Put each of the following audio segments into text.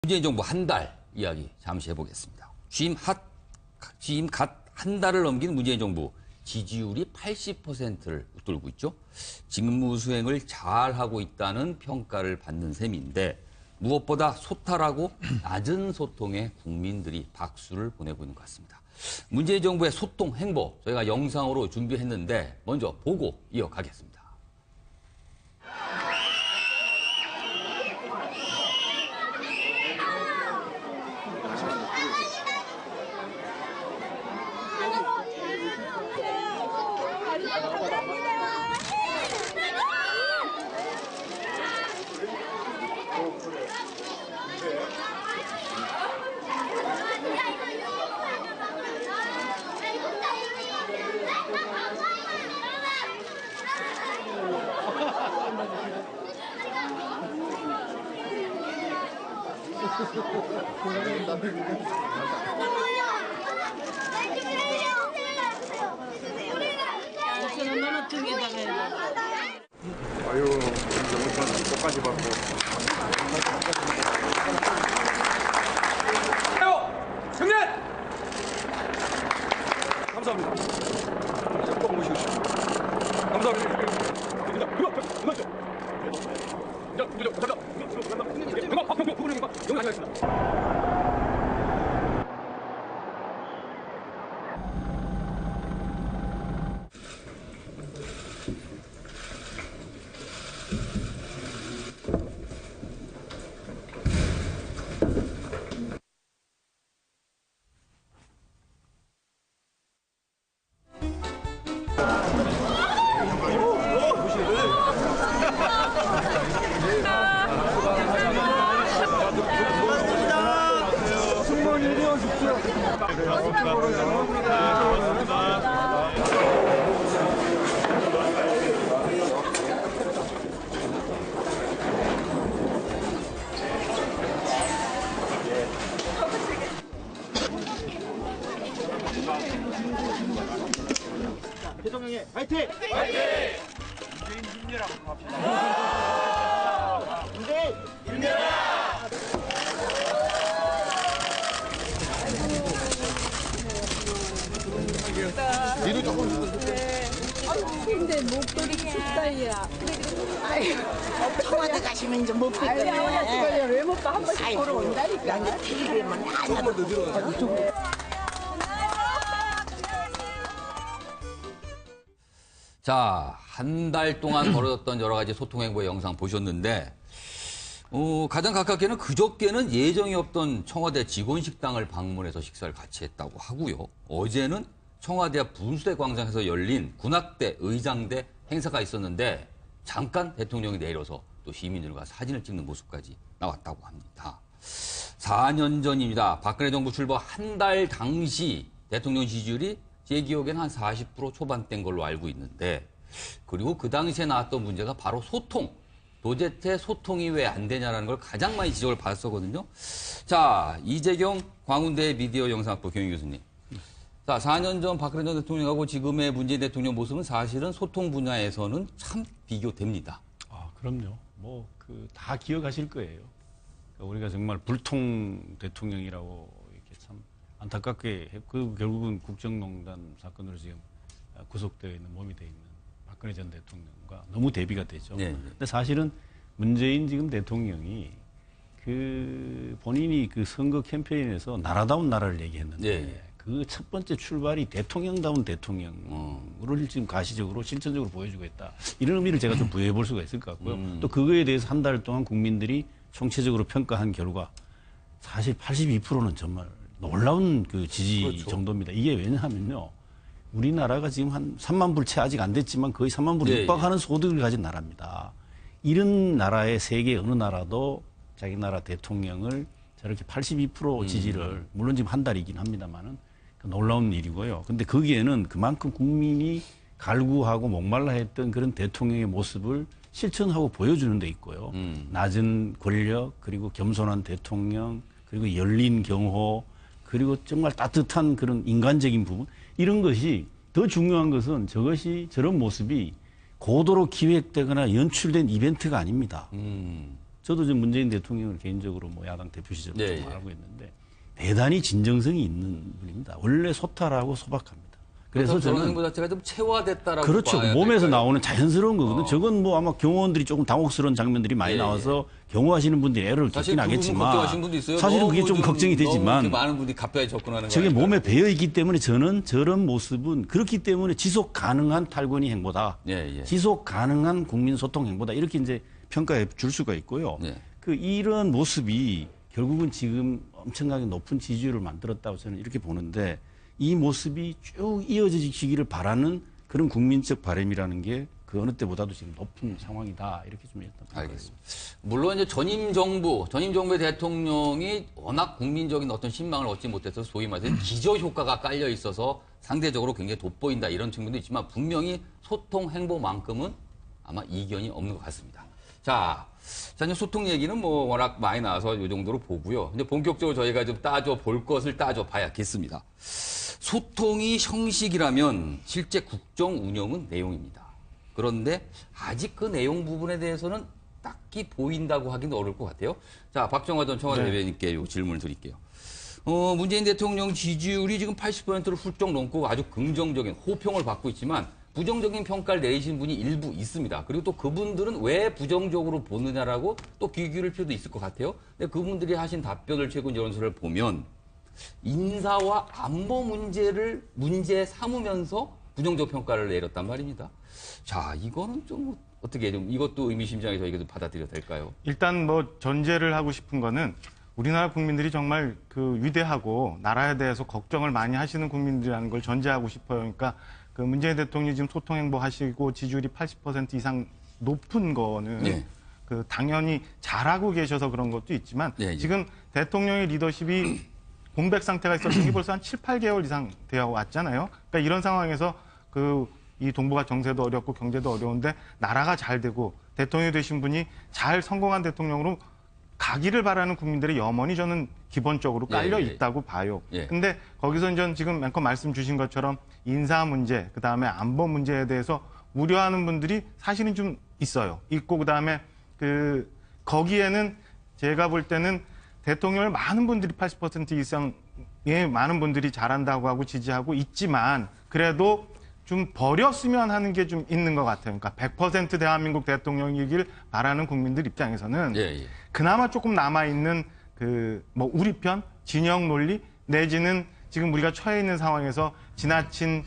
문재인 정부 한 달 이야기 잠시 해보겠습니다. 취임 갓 한 달을 넘긴 문재인 정부 지지율이 80%를 웃돌고 있죠. 직무 수행을 잘하고 있다는 평가를 받는 셈인데 무엇보다 소탈하고 낮은 소통에 국민들이 박수를 보내고 있는 것 같습니다. 문재인 정부의 소통 행보 저희가 영상으로 준비했는데 먼저 보고 이어가겠습니다. 아유, 너무 똑까지 받고. 승리! 감사합니다. 이제 꼭 모시십시오. 감사합니다. 대통령의 화이팅! 화이팅! 문재인 힘내라고 합시다. 문재인 힘내라! 뒤로 조금. 근데 목도리 춥다야. 청와대 가시면 이제 못 아니, 뵙거든요. 왜 못 봐? 한 번씩 보러 온다니까. 이제 TV에만 조금만 더 뒤로 가세요. 자, 한 달 동안 벌어졌던 여러 가지 소통 행보의 영상 보셨는데 가장 가깝게는 그저께는 예정이 없던 청와대 직원 식당을 방문해서 식사를 같이 했다고 하고요. 어제는 청와대 앞 분수대 광장에서 열린 군악대, 의장대 행사가 있었는데 잠깐 대통령이 내려서 또 시민들과 사진을 찍는 모습까지 나왔다고 합니다. 4년 전입니다. 박근혜 정부 출범 한 달 당시 대통령 지지율이 제 기억에는 한 40% 초반대인 걸로 알고 있는데 그리고 그 당시에 나왔던 문제가 바로 소통. 도대체 소통이 왜 안 되냐라는 걸 가장 많이 지적을 받았었거든요. 자, 이재경 광운대 미디어 영상학부 경영 교수님. 자, 4년 전 박근혜 전 대통령하고 지금의 문재인 대통령 모습은 사실은 소통 분야에서는 참 비교됩니다. 아, 그럼요. 다 기억하실 거예요. 그러니까 우리가 정말 불통 대통령이라고 이렇게 참 안타깝게 결국은 국정농단 사건으로 지금 구속되어 있는 몸이 되어 있는 박근혜 전 대통령과 너무 대비가 되죠. 네. 근데 사실은 문재인 지금 대통령이 본인이 그 선거 캠페인에서 나라다운 나라를 얘기했는데 네. 그 첫 번째 출발이 대통령다운 대통령을 지금 가시적으로 실천적으로 보여주고 있다. 이런 의미를 제가 좀 부여해 볼 수가 있을 것 같고요. 또 그거에 대해서 한 달 동안 국민들이 총체적으로 평가한 결과 사실 82%는 정말 놀라운 그 지지 그렇죠. 정도입니다. 이게 왜냐하면요. 우리나라가 지금 한 3만 불 채 아직 안 됐지만 거의 3만 불 네, 육박하는 소득을 가진 나라입니다. 이런 나라의 세계 어느 나라도 자기 나라 대통령을 저렇게 82% 지지를 물론 지금 한 달이긴 합니다만은 놀라운 일이고요. 근데 거기에는 그만큼 국민이 갈구하고 목말라 했던 그런 대통령의 모습을 실천하고 보여주는 데 있고요. 낮은 권력 그리고 겸손한 대통령 그리고 열린 경호 그리고 정말 따뜻한 그런 인간적인 부분 이런 것이 더 중요한 것은 저런 모습이 고도로 기획되거나 연출된 이벤트가 아닙니다. 저도 지금 문재인 대통령을 개인적으로 뭐 야당 대표 시절부터 네, 예. 알고 있는데 대단히 진정성이 있는 분입니다. 원래 소탈하고 소박합니다. 그래서 저런 저는 행보 자체가 좀 체화됐다라고 그렇죠. 봐야 몸에서 될까요? 나오는 자연스러운 거거든요. 저건 뭐 아마 경호원들이 조금 당혹스러운 장면들이 많이 예, 나와서 경호하시는 분들이 애를 사실 겪긴 그 부분 하겠지만 걱정하시는 분도 있어요. 사실은 그게 너무 좀 걱정이 너무 되지만 이렇게 많은 분들이 갑자기 접근하는 저게 거 몸에 아닐까요? 배어 있기 때문에 저는 저런 모습은 그렇기 때문에 지속 가능한 탈권위 행보다, 예, 예. 지속 가능한 국민 소통 행보다 이렇게 이제 평가해 줄 수가 있고요. 예. 그 이런 모습이 결국은 지금 엄청나게 높은 지지율을 만들었다고 저는 이렇게 보는데 이 모습이 쭉 이어지기를 바라는 그런 국민적 바람이라는 게 그 어느 때보다도 지금 높은 상황이다 이렇게 좀 일단 알겠습니다. 물론 이제 전임 정부의 대통령이 워낙 국민적인 어떤 신망을 얻지 못해서 소위 말해서 기저 효과가 깔려 있어서 상대적으로 굉장히 돋보인다 이런 측면도 있지만 분명히 소통 행보만큼은 아마 이견이 없는 것 같습니다. 자, 이제 소통 얘기는 뭐 워낙 많이 나와서 이 정도로 보고요. 이제 본격적으로 저희가 좀 볼 것을 따져봐야겠습니다. 소통이 형식이라면 실제 국정 운영은 내용입니다. 그런데 아직 그 내용 부분에 대해서는 딱히 보인다고 하기는 어려울 것 같아요. 자, 박정화 전 청와대 대변인께 요 질문을 드릴게요. 문재인 대통령 지지율이 지금 80%를 훌쩍 넘고 아주 긍정적인 호평을 받고 있지만 부정적인 평가를 내리신 분이 일부 있습니다. 그리고 또 그분들은 왜 부정적으로 보느냐라고 또 귀 기울일 필요도 있을 것 같아요. 근데 그분들이 하신 답변을 최근 여론조사를 보면 인사와 안보 문제 삼으면서 부정적 평가를 내렸단 말입니다. 자, 이거는 좀 어떻게 좀 이것도 의미심장해서 저희가 좀 받아들여야 될까요? 일단 뭐 전제를 하고 싶은 거는 우리나라 국민들이 정말 그 위대하고 나라에 대해서 걱정을 많이 하시는 국민들이라는 걸 전제하고 싶어요. 그러니까 그 문재인 대통령이 지금 소통 행보 하시고 지지율이 80% 이상 높은 거는 네. 그 당연히 잘하고 계셔서 그런 것도 있지만 네, 네. 지금 대통령의 리더십이 공백 상태가 있었던 게 벌써 한 7, 8개월 이상 되어 왔잖아요. 그러니까 이런 상황에서 이 동북아 정세도 어렵고 경제도 어려운데 나라가 잘 되고 대통령이 되신 분이 잘 성공한 대통령으로 가기를 바라는 국민들의 염원이 저는 기본적으로 깔려 예, 예. 있다고 봐요. 예. 근데 거기서 이제 지금 맨 처음 말씀 주신 것처럼 인사 문제, 그다음에 안보 문제에 대해서 우려하는 분들이 사실은 좀 있어요. 있고 그다음에 거기에는 제가 볼 때는 대통령을 많은 분들이 80% 이상의 많은 분들이 잘한다고 하고 지지하고 있지만 그래도 좀 버렸으면 하는 게 좀 있는 것 같아요. 그러니까 100% 대한민국 대통령이길 바라는 국민들 입장에서는 예, 예. 그나마 조금 남아있는 우리 편, 진영 논리 내지는 지금 우리가 처해 있는 상황에서 지나친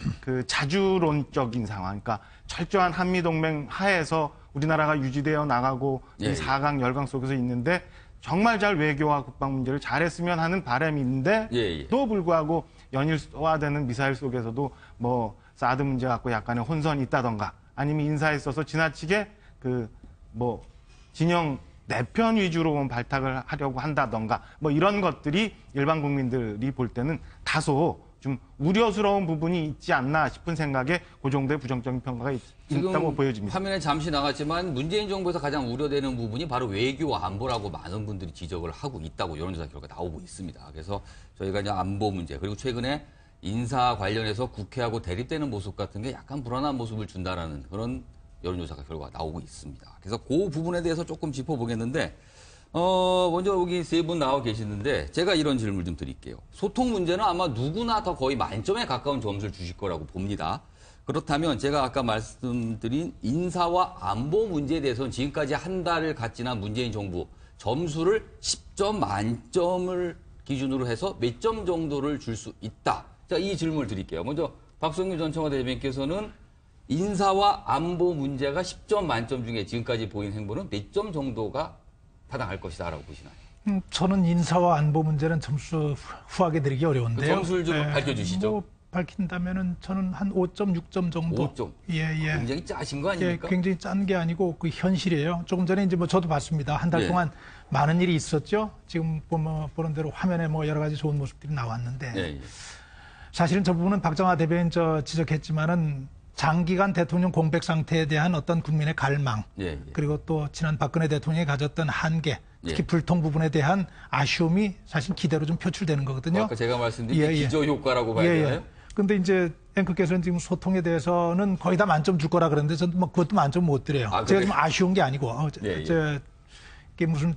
자주론적인 상황, 그러니까 철저한 한미동맹 하에서 우리나라가 유지되어 나가고 예, 예. 이 4강, 열강 속에서 있는데 정말 잘 외교와 국방 문제를 잘했으면 하는 바람이 있는데 예, 예. 또 불구하고 연일화되는 미사일 속에서도 뭐 사드 문제 갖고 약간의 혼선이 있다던가 아니면 인사에 있어서 지나치게 진영 내편 위주로 발탁을 하려고 한다던가 뭐 이런 것들이 일반 국민들이 볼 때는 다소 좀 우려스러운 부분이 있지 않나 싶은 생각에 그 정도의 부정적인 평가가 있다고 보여집니다. 화면에 잠시 나갔지만 문재인 정부에서 가장 우려되는 부분이 바로 외교와 안보라고 많은 분들이 지적을 하고 있다고 여론조사 결과 나오고 있습니다. 그래서 저희가 이제 안보 문제 그리고 최근에 인사 관련해서 국회하고 대립되는 모습 같은 게 약간 불안한 모습을 준다라는 그런 여론조사 결과가 나오고 있습니다. 그래서 그 부분에 대해서 조금 짚어보겠는데 먼저 여기 세 분 나와 계시는데 제가 이런 질문을 좀 드릴게요. 소통 문제는 아마 누구나 더 거의 만점에 가까운 점수를 주실 거라고 봅니다. 그렇다면 제가 아까 말씀드린 인사와 안보 문제에 대해서는 지금까지 한 달을 갓 지난 문재인 정부 점수를 10점 만점을 기준으로 해서 몇 점 정도를 줄 수 있다. 자, 이 질문을 드릴게요. 먼저 박성규 전 청와대 대변인께서는 인사와 안보 문제가 10점 만점 중에 지금까지 보인 행보는 몇 점 정도가 타당할 것이다라고 보시나요? 저는 인사와 안보 문제는 점수 후하게 드리기 어려운데요. 그 점수를 좀 밝혀주시죠. 뭐 밝힌다면은 저는 한 5점, 6점 정도. 5점. 예. 굉장히 짜신 거 예, 아닙니까? 굉장히 짠 게 아니고 그 현실이에요. 조금 전에 이제 저도 봤습니다. 한 달 예. 동안 많은 일이 있었죠. 지금 보는 대로 화면에 여러 가지 좋은 모습들이 나왔는데 예. 사실은 저 부분은 박정화 대변인 지적했지만은 장기간 대통령 공백 상태에 대한 어떤 국민의 갈망 예. 그리고 또 지난 박근혜 대통령이 가졌던 한계 특히 예. 불통 부분에 대한 아쉬움이 사실 기대로 좀 표출되는 거거든요. 아까 제가 말씀드린 예, 예. 기저 효과라고 봐야 되나요? 근데 이제 앵커께서는 지금 소통에 대해서는 거의 다 만점 줄 거라 그러는데 저는 그것도 만점 못 드려요. 아, 제가 그래요? 좀 아쉬운 게 아니고 예. 그게 무슨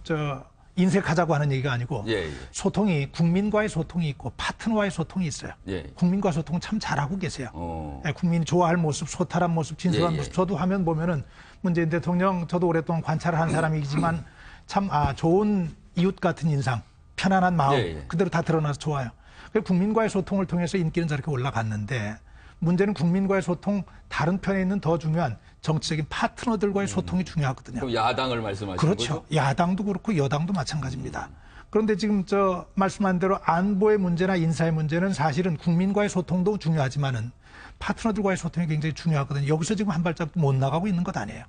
인색하자고 하는 얘기가 아니고 예, 예. 소통이 국민과의 소통이 있고 파트너와의 소통이 있어요. 예. 국민과 소통 참 잘하고 계세요. 어. 예, 국민이 좋아할 모습, 소탈한 모습, 진솔한 예, 예. 모습. 저도 화면 보면은 문재인 대통령 저도 오랫동안 관찰을 한 사람이지만 참 좋은 이웃 같은 인상, 편안한 마음 예, 예. 그대로 다 드러나서 좋아요. 그래서 국민과의 소통을 통해서 인기는 저렇게 올라갔는데 문제는 국민과의 소통 다른 편에 있는 더 중요한 정치적인 파트너들과의 소통이 중요하거든요. 그럼 야당을 말씀하시는 그렇죠. 거죠? 야당도 그렇고 여당도 마찬가지입니다. 그런데 지금 말씀한 대로 안보의 문제나 인사의 문제는 사실은 국민과의 소통도 중요하지만은 파트너들과의 소통이 굉장히 중요하거든요. 여기서 지금 한 발짝도 못 나가고 있는 것 아니에요.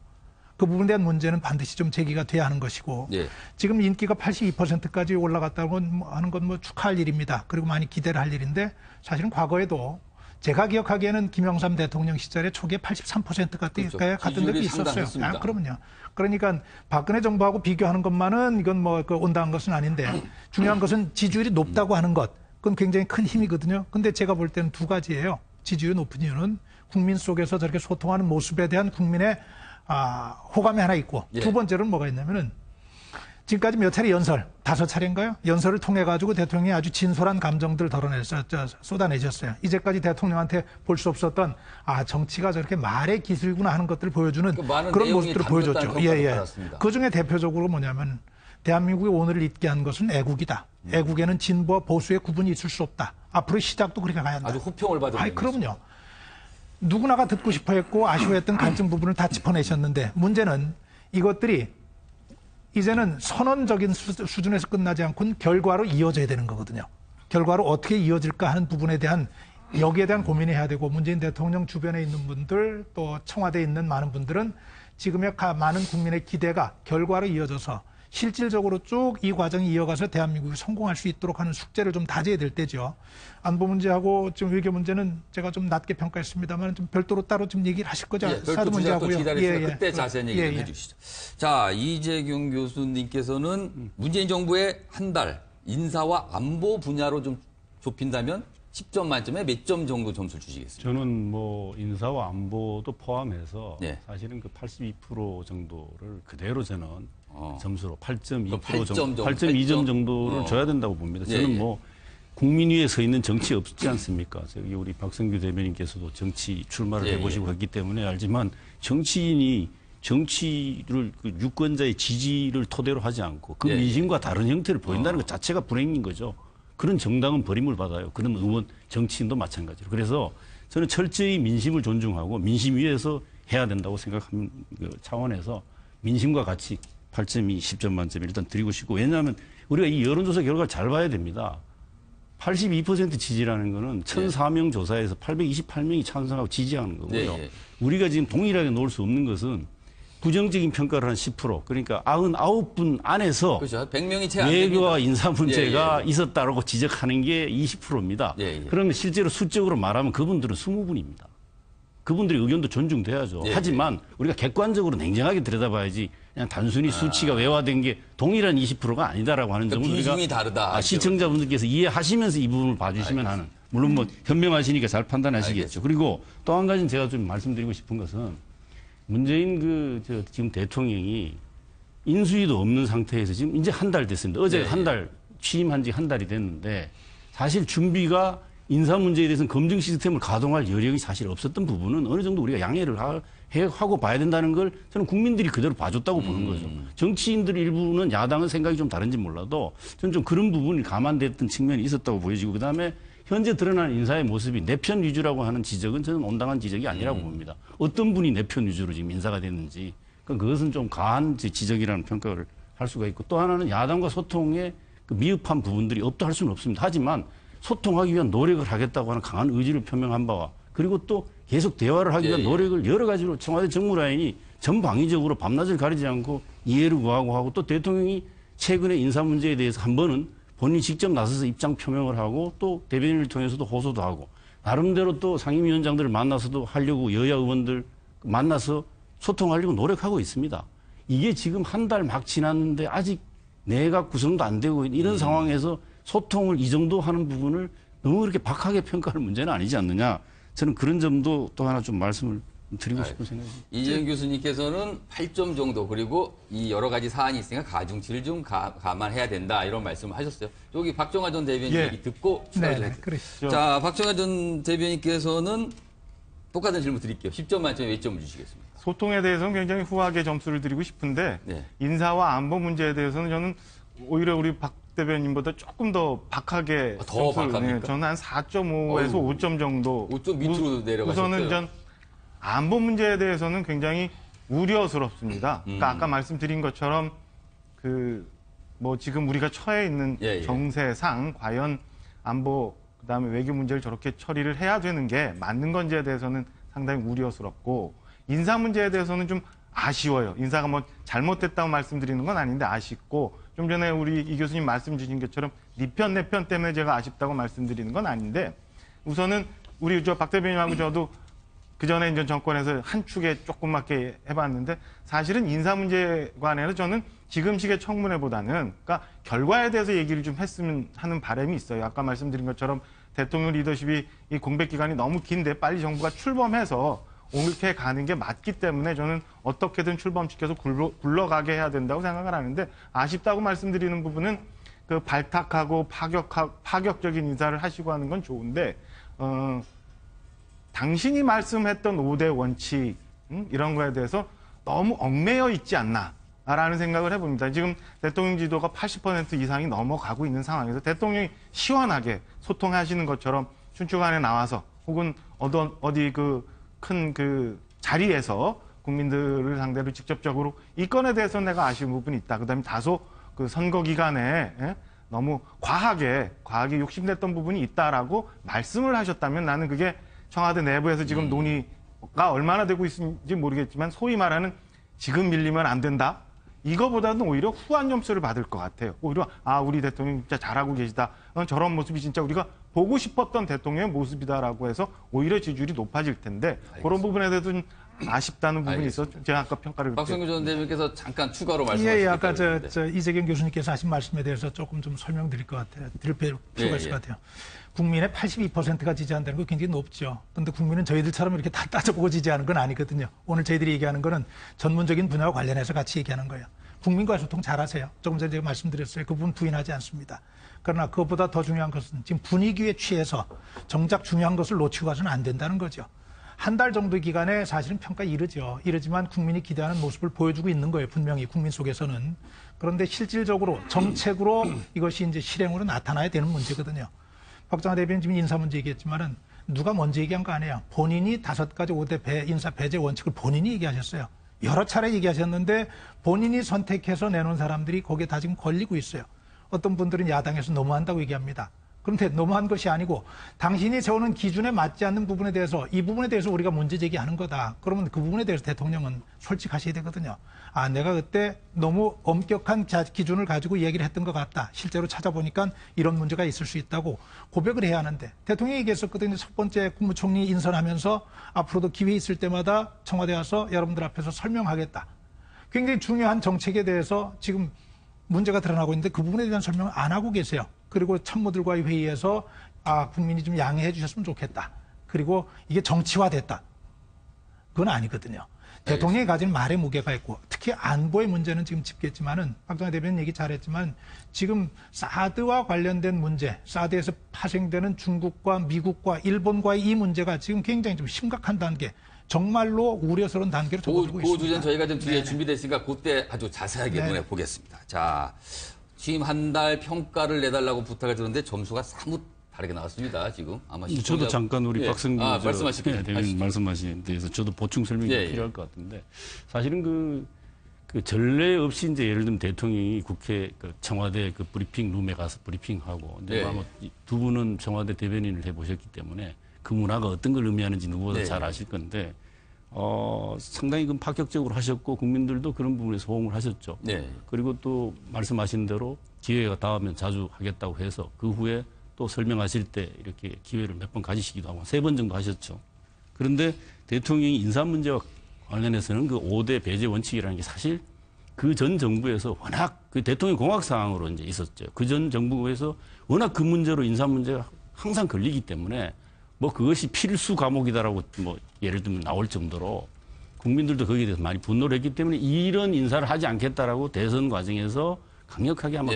그 부분에 대한 문제는 반드시 좀 제기가 돼야 하는 것이고 예. 지금 인기가 82%까지 올라갔다고 하는 건 뭐 축하할 일입니다. 그리고 많이 기대를 할 일인데 사실은 과거에도 제가 기억하기에는 김영삼 대통령 시절에 초기에 83%까지 그렇죠. 갔던 적이 지지율이 있었어요. 상당했습니다. 그럼요. 그러니까 박근혜 정부하고 비교하는 것만은 이건 온당한 것은 아닌데 중요한 것은 지지율이 높다고 하는 것. 그건 굉장히 큰 힘이거든요. 근데 제가 볼 때는 두 가지예요. 지지율이 높은 이유는 국민 속에서 저렇게 소통하는 모습에 대한 국민의 호감이 하나 있고 예. 두 번째로는 뭐가 있냐면은 지금까지 몇 차례 연설, 5차례인가요? 연설을 통해 가지고 대통령이 아주 진솔한 감정들을 쏟아내셨어요. 이제까지 대통령한테 볼 수 없었던 정치가 저렇게 말의 기술이구나 하는 것들을 보여주는 많은 그런 내용이 모습들을 보여줬죠. 담겼다는 평가를 받았습니다. 그 중에 대표적으로 뭐냐면 대한민국이 오늘을 있게 한 것은 애국이다. 애국에는 진보와 보수의 구분이 있을 수 없다. 앞으로 시작도 그렇게 가야 한다. 아주 호평을 받은 그럼요. 누구나가 듣고 싶어 했고 아쉬워했던 갈증 부분을 다 짚어내셨는데 문제는 이것들이 이제는 선언적인 수준에서 끝나지 않고는 결과로 이어져야 되는 거거든요. 결과로 어떻게 이어질까 하는 부분에 대한 여기에 대한 고민해야 되고 문재인 대통령 주변에 있는 분들 또 청와대에 있는 많은 분들은 지금의 많은 국민의 기대가 결과로 이어져서 실질적으로 쭉 이 과정이 이어가서 대한민국이 성공할 수 있도록 하는 숙제를 좀 다져야 될 때죠. 안보 문제하고 지금 외교 문제는 제가 좀 낮게 평가했습니다만 좀 별도로 따로 좀 얘기를 하실 거죠. 예, 별도 주제가 또 기다리시면 그때 자세한 얘기 좀 예. 해주시죠. 자, 이재경 교수님께서는 문재인 정부의 한 달 인사와 안보 분야로 좀 좁힌다면 10점 만점에 몇 점 정도 점수를 주시겠습니까? 저는 인사와 안보도 포함해서 예. 사실은 그 82% 정도를 그대로 저는 점수로 8.2% 8점 정도, 8.2점 정도를 줘야 된다고 봅니다. 저는 예. 국민 위에 서 있는 정치 없지 않습니까? 저기 우리 박성규 대변인께서도 정치 출마를 예, 해보시고 했기 때문에 알지만 정치인이 정치를 유권자의 지지를 토대로 하지 않고 그 예. 민심과 다른 형태를 보인다는 것 자체가 불행인 거죠. 그런 정당은 버림을 받아요. 그런 의원, 정치인도 마찬가지로. 그래서 저는 철저히 민심을 존중하고 민심 위에서 해야 된다고 생각하는 그 차원에서 민심과 같이 8.2, 10점 만점 일단 드리고 싶고 왜냐하면 우리가 이 여론조사 결과를 잘 봐야 됩니다. 82% 지지라는 거는 1,004명 조사에서 828명이 찬성하고 지지하는 거고요. 예, 예. 우리가 지금 동일하게 놓을 수 없는 것은 부정적인 평가를 한 10%, 그러니까 99분 안에서 그렇죠. 100명이 채 안 됩니다. 외교와 인사 문제가 예, 예. 있었다라고 지적하는 게 20%입니다. 예, 예. 그러면 실제로 수적으로 말하면 그분들은 20분입니다. 그분들의 의견도 존중돼야죠. 예, 하지만 우리가 객관적으로 냉정하게 들여다봐야지 그냥 단순히 수치가 외화된 게 동일한 20%가 아니다라고 하는 점을 그러니까 우리가 비중이 다르다. 시청자분들께서 이해하시면서 이 부분을 봐주시면 하는 물론 현명하시니까 잘 판단하시겠죠. 그리고 또 한 가지는 제가 좀 말씀드리고 싶은 것은 문재인 지금 대통령이 인수위도 없는 상태에서 지금 이제 한 달 됐습니다. 어제 한 달 취임한 지 한 달이 됐는데 사실 준비가 인사 문제에 대해서는 검증 시스템을 가동할 여력이 사실 없었던 부분은 어느 정도 우리가 양해를 하고 봐야 된다는 걸 저는 국민들이 그대로 봐줬다고 보는 거죠. 정치인들 일부는 야당은 생각이 좀 다른지 몰라도 저는 좀 그런 부분이 감안됐던 측면이 있었다고 보여지고 그다음에 현재 드러난 인사의 모습이 내편 위주라고 하는 지적은 저는 온당한 지적이 아니라고 봅니다. 어떤 분이 내편 위주로 지금 인사가 됐는지 그것은 좀 과한 지적이라는 평가를 할 수가 있고 또 하나는 야당과 소통에 그 미흡한 부분들이 없다 할 수는 없습니다. 하지만 소통하기 위한 노력을 하겠다고 하는 강한 의지를 표명한 바와 그리고 또 계속 대화를 하기 위한 노력을 여러 가지로 청와대 정무라인이 전방위적으로 밤낮을 가리지 않고 이해를 구하고 하고 또 대통령이 최근에 인사 문제에 대해서 한 번은 본인이 직접 나서서 입장 표명을 하고 또 대변인을 통해서도 호소도 하고 나름대로 또 상임위원장들을 만나서도 하려고 여야 의원들 만나서 소통하려고 노력하고 있습니다. 이게 지금 한 달 막 지났는데 아직 내각 구성도 안 되고 이런 상황에서 소통을 이 정도 하는 부분을 너무 그렇게 박하게 평가할 문제는 아니지 않느냐. 저는 그런 점도 또 하나 좀 말씀을 드리고 싶은 생각입니다. 이재용 교수님께서는 8점 정도 그리고 이 여러 가지 사안이 있으니까 가중치를 좀 감안해야 된다 이런 말씀을 하셨어요. 여기 박정하 전 대변인 예. 얘기 듣고 추가를 좀 네, 했어요. 그러시죠. 자, 박정하 전 대변인께서는 똑같은 질문 드릴게요. 10점 만점에 몇 점을 주시겠습니까? 소통에 대해서는 굉장히 후하게 점수를 드리고 싶은데 네. 인사와 안보 문제에 대해서는 저는 오히려 우리 박 대변인보다 조금 더 박하게 더 점수를, 박합니까? 저는 한 4.5에서 어휴. 5점 정도 5점 밑으로 내려가셨어요. 우선은 전 안보 문제에 대해서는 굉장히 우려스럽습니다. 그러니까 아까 말씀드린 것처럼 뭐 지금 우리가 처해 있는 예, 예. 정세상 과연 안보 그다음에 외교 문제를 저렇게 처리를 해야 되는 게 맞는 건지에 대해서는 상당히 우려스럽고 인사 문제에 대해서는 좀 아쉬워요. 인사가 뭐 잘못됐다고 말씀드리는 건 아닌데 아쉽고 좀 전에 우리 이 교수님 말씀 주신 것처럼 네 편 내 편 때문에 제가 아쉽다고 말씀드리는 건 아닌데 우선은 우리 박 대변인하고 저도 그 전에 이제 정권에서 한 축에 조그맣게 해봤는데 사실은 인사 문제에 관해서 저는 지금식의 청문회보다는 그러니까 결과에 대해서 얘기를 좀 했으면 하는 바람이 있어요. 아까 말씀드린 것처럼 대통령 리더십이 이 공백 기간이 너무 긴데 빨리 정부가 출범해서 옳게 가는 게 맞기 때문에 저는 어떻게든 출범시켜서 굴러가게 해야 된다고 생각을 하는데 아쉽다고 말씀드리는 부분은 그 발탁하고 파격적인 인사를 하시고 하는 건 좋은데 당신이 말씀했던 5대 원칙 이런 거에 대해서 너무 얽매여 있지 않나라는 생각을 해봅니다. 지금 대통령 지도가 80% 이상이 넘어가고 있는 상황에서 대통령이 시원하게 소통하시는 것처럼 춘추관에 나와서 혹은 어디 큰 자리에서 국민들을 상대로 직접적으로 이 건에 대해서 내가 아쉬운 부분이 있다. 그다음에 다소 그 선거 기간에 너무 과하게 욕심냈던 부분이 있다라고 말씀을 하셨다면 나는 그게 청와대 내부에서 지금 논의가 얼마나 되고 있는지 모르겠지만 소위 말하는 지금 밀리면 안 된다. 이거보다는 오히려 후한 점수를 받을 것 같아요. 오히려 우리 대통령 진짜 잘하고 계시다. 저런 모습이 진짜 우리가 보고 싶었던 대통령의 모습이다라고 해서 오히려 지지율이 높아질 텐데 그런 부분에 대해서 좀 아쉽다는 부분이 있어서 제가 아까 평가를 박성규 전 대변인께서 잠깐 추가로 말씀하셨기 예, 아까 때문에. 이재경 교수님께서 하신 말씀에 대해서 조금 좀 설명드릴 것 같아요. 드릴 필요가 예, 있을 예. 것 같아요. 국민의 82%가 지지한다는 거 굉장히 높죠. 그런데 국민은 저희들처럼 이렇게 다 따져보고 지지하는 건 아니거든요. 오늘 저희들이 얘기하는 거는 전문적인 분야와 관련해서 같이 얘기하는 거예요. 국민과 소통 잘하세요. 조금 전에 제가 말씀드렸어요. 그 부분 부인하지 않습니다. 그러나 그것보다 더 중요한 것은 지금 분위기에 취해서 정작 중요한 것을 놓치고 가서는 안 된다는 거죠. 한 달 정도 기간에 사실은 평가 이르죠. 이르지만 국민이 기대하는 모습을 보여주고 있는 거예요. 분명히 국민 속에서는. 그런데 실질적으로 정책으로 이것이 이제 실행으로 나타나야 되는 문제거든요. 박정하 대변인 지금 인사 문제 얘기했지만은 누가 먼저 얘기한 거 아니에요. 본인이 5가지 5대 인사 배제 원칙을 본인이 얘기하셨어요. 여러 차례 얘기하셨는데 본인이 선택해서 내놓은 사람들이 거기에 다 지금 걸리고 있어요. 어떤 분들은 야당에서 너무한다고 얘기합니다. 그런데 너무한 것이 아니고 당신이 세우는 기준에 맞지 않는 부분에 대해서 이 부분에 대해서 우리가 문제 제기하는 거다. 그러면 그 부분에 대해서 대통령은 솔직하셔야 되거든요. 내가 그때 너무 엄격한 기준을 가지고 얘기를 했던 것 같다. 실제로 찾아보니까 이런 문제가 있을 수 있다고 고백을 해야 하는데 대통령이 얘기했었거든요. 첫 번째 국무총리 인선하면서 앞으로도 기회 있을 때마다 청와대 와서 여러분들 앞에서 설명하겠다. 굉장히 중요한 정책에 대해서 지금 문제가 드러나고 있는데 그 부분에 대한 설명을 안 하고 계세요. 그리고 참모들과의 회의에서 국민이 좀 양해해 주셨으면 좋겠다. 그리고 이게 정치화됐다. 그건 아니거든요. 대통령이 가진 말의 무게가 있고 특히 안보의 문제는 지금 짚겠지만은 박정하 대변인 얘기 잘했지만 지금 사드와 관련된 문제, 사드에서 파생되는 중국과 미국과 일본과의 이 문제가 지금 굉장히 좀 심각한 단계, 정말로 우려스러운 단계로 접어들고 있습니다. 그 주제는 저희가 좀 뒤에 네네. 준비됐으니까 그때 아주 자세하게 네. 논해 보겠습니다. 자, 취임 한 달 평가를 내달라고 부탁을 드렸는데 점수가 사뭇 다르게 나왔습니다. 지금 아마 저도 잠깐 우리 박성규 말씀하시죠. 대변인 말씀하신 데에서 저도 보충 설명이 예, 예. 필요할 것 같은데 사실은 그 전례 없이 이제 예를 들면 대통령이 국회 청와대 그 브리핑 룸에 가서 브리핑하고 예. 아마 두 분은 청와대 대변인을 해보셨기 때문에 그 문화가 어떤 걸 의미하는지 누구보다 네. 잘 아실 건데 상당히 그 파격적으로 하셨고 국민들도 그런 부분에서 호응을 하셨죠. 네. 그리고 또 말씀하신 대로 기회가 닿으면 자주 하겠다고 해서 그 후에 또 설명하실 때 이렇게 기회를 몇 번 가지시기도 하고 3번 정도 하셨죠. 그런데 대통령이 인사 문제와 관련해서는 그 5대 배제 원칙이라는 게 사실 그 전 정부에서 워낙 그 대통령 공학 상황으로 이제 있었죠. 그 전 정부에서 워낙 그 문제로 인사 문제가 항상 걸리기 때문에 뭐 그것이 필수 과목이다라고 뭐 예를 들면 나올 정도로 국민들도 거기에 대해서 많이 분노를 했기 때문에 이런 인사를 하지 않겠다라고 대선 과정에서 강력하게 아마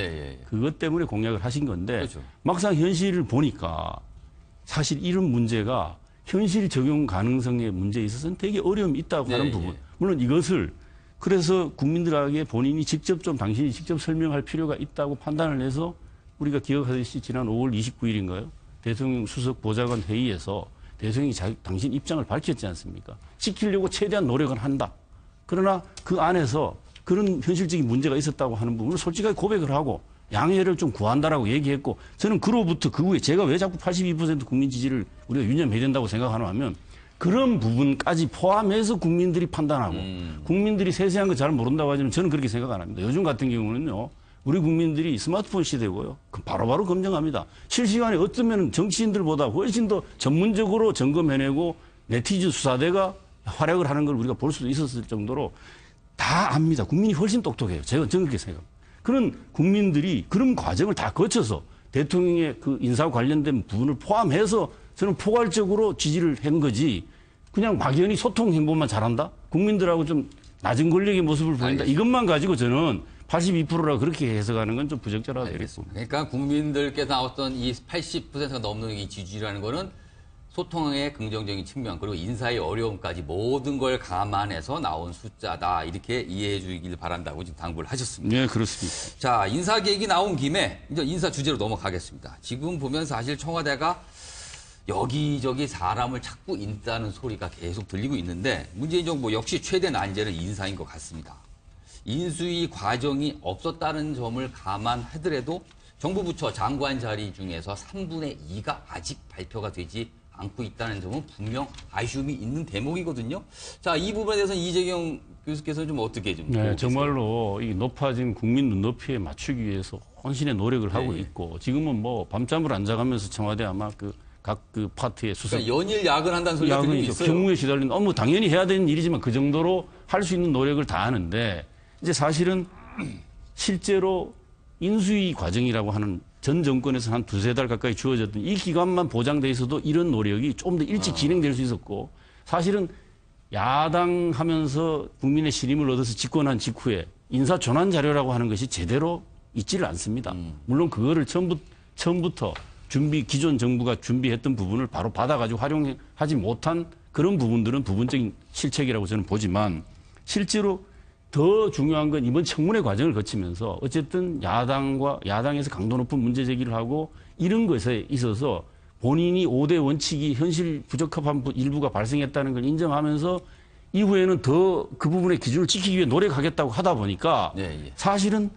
그것 때문에 공약을 하신 건데 그렇죠. 막상 현실을 보니까 사실 이런 문제가 현실 적용 가능성의 문제에 있어서는 되게 어려움이 있다고 하는 부분. 물론 이것을 그래서 국민들에게 본인이 직접 좀 당신이 직접 설명할 필요가 있다고 판단을 해서 우리가 기억하듯이 지난 5월 29일인가요? 대통령 수석 보좌관 회의에서 대통령이 당신 입장을 밝혔지 않습니까? 지키려고 최대한 노력은 한다. 그러나 그 안에서 그런 현실적인 문제가 있었다고 하는 부분을 솔직하게 고백을 하고 양해를 좀 구한다라고 얘기했고 저는 그로부터 그 후에 제가 왜 자꾸 82% 국민 지지를 우리가 유념해야 된다고 생각하나 하면 그런 부분까지 포함해서 국민들이 판단하고 국민들이 세세한 거 잘 모른다고 하지만 저는 그렇게 생각 안 합니다. 요즘 같은 경우는요. 우리 국민들이 스마트폰 시대고요. 바로바로 검증합니다. 실시간에 어쩌면 정치인들보다 훨씬 더 전문적으로 점검해내고 네티즌 수사대가 활약을 하는 걸 우리가 볼 수도 있었을 정도로 다 압니다. 국민이 훨씬 똑똑해요. 저는 그렇게 생각합니다. 그런 국민들이 그런 과정을 다 거쳐서 대통령의 그 인사 관련된 부분을 포함해서 저는 포괄적으로 지지를 한 거지 그냥 막연히 소통 행보만 잘한다? 국민들하고 좀 낮은 권력의 모습을 보인다? 이것만 가지고 저는 82%라 그렇게 해석하는 건 좀 부적절하다 이랬습니다. 그러니까 국민들께서 나왔던 이 80%가 넘는 이 지지라는 거는 소통의 긍정적인 측면 그리고 인사의 어려움까지 모든 걸 감안해서 나온 숫자다 이렇게 이해해 주길 바란다고 지금 당부를 하셨습니다. 네, 그렇습니다. 자, 인사 계획이 나온 김에 이제 인사 주제로 넘어가겠습니다. 지금 보면 사실 청와대가 여기저기 사람을 찾고 있다는 소리가 계속 들리고 있는데 문재인 정부 역시 최대 난제는 인사인 것 같습니다. 인수위 과정이 없었다는 점을 감안하더라도 정부 부처 장관 자리 중에서 3분의 2가 아직 발표가 되지 않고 있다는 점은 분명 아쉬움이 있는 대목이거든요. 자, 이 부분에 대해서는 이재경 교수께서는 좀 어떻게 좀 네, 정말로 이 높아진 국민 눈높이에 맞추기 위해서 혼신의 노력을 하고 네. 있고 지금은 뭐 밤잠을 안 자가면서 청와대 아마 각 파트의 수석 그러니까 연일 야근한다는 소리가 들리고 있어요. 경무에 시달린 뭐 당연히 해야 되는 일이지만 그 정도로 할 수 있는 노력을 다 하는데 이제 사실은 실제로 인수위 과정이라고 하는 전 정권에서 한 두세 달 가까이 주어졌던 이 기간만 보장돼 있어도 이런 노력이 좀 더 일찍 진행될 수 있었고 사실은 야당하면서 국민의 신임을 얻어서 집권한 직후에 인사 전환 자료라고 하는 것이 제대로 있지를 않습니다. 물론 그거를 처음부터 기존 정부가 준비했던 부분을 바로 받아가지고 활용하지 못한 그런 부분들은 부분적인 실책이라고 저는 보지만 실제로 더 중요한 건 이번 청문회 과정을 거치면서 어쨌든 야당에서 강도 높은 문제 제기를 하고 이런 것에 있어서 본인이 5대 원칙이 현실 부적합한 일부가 발생했다는 걸 인정하면서 이후에는 더 그 부분의 기준을 지키기 위해 노력하겠다고 하다 보니까 사실상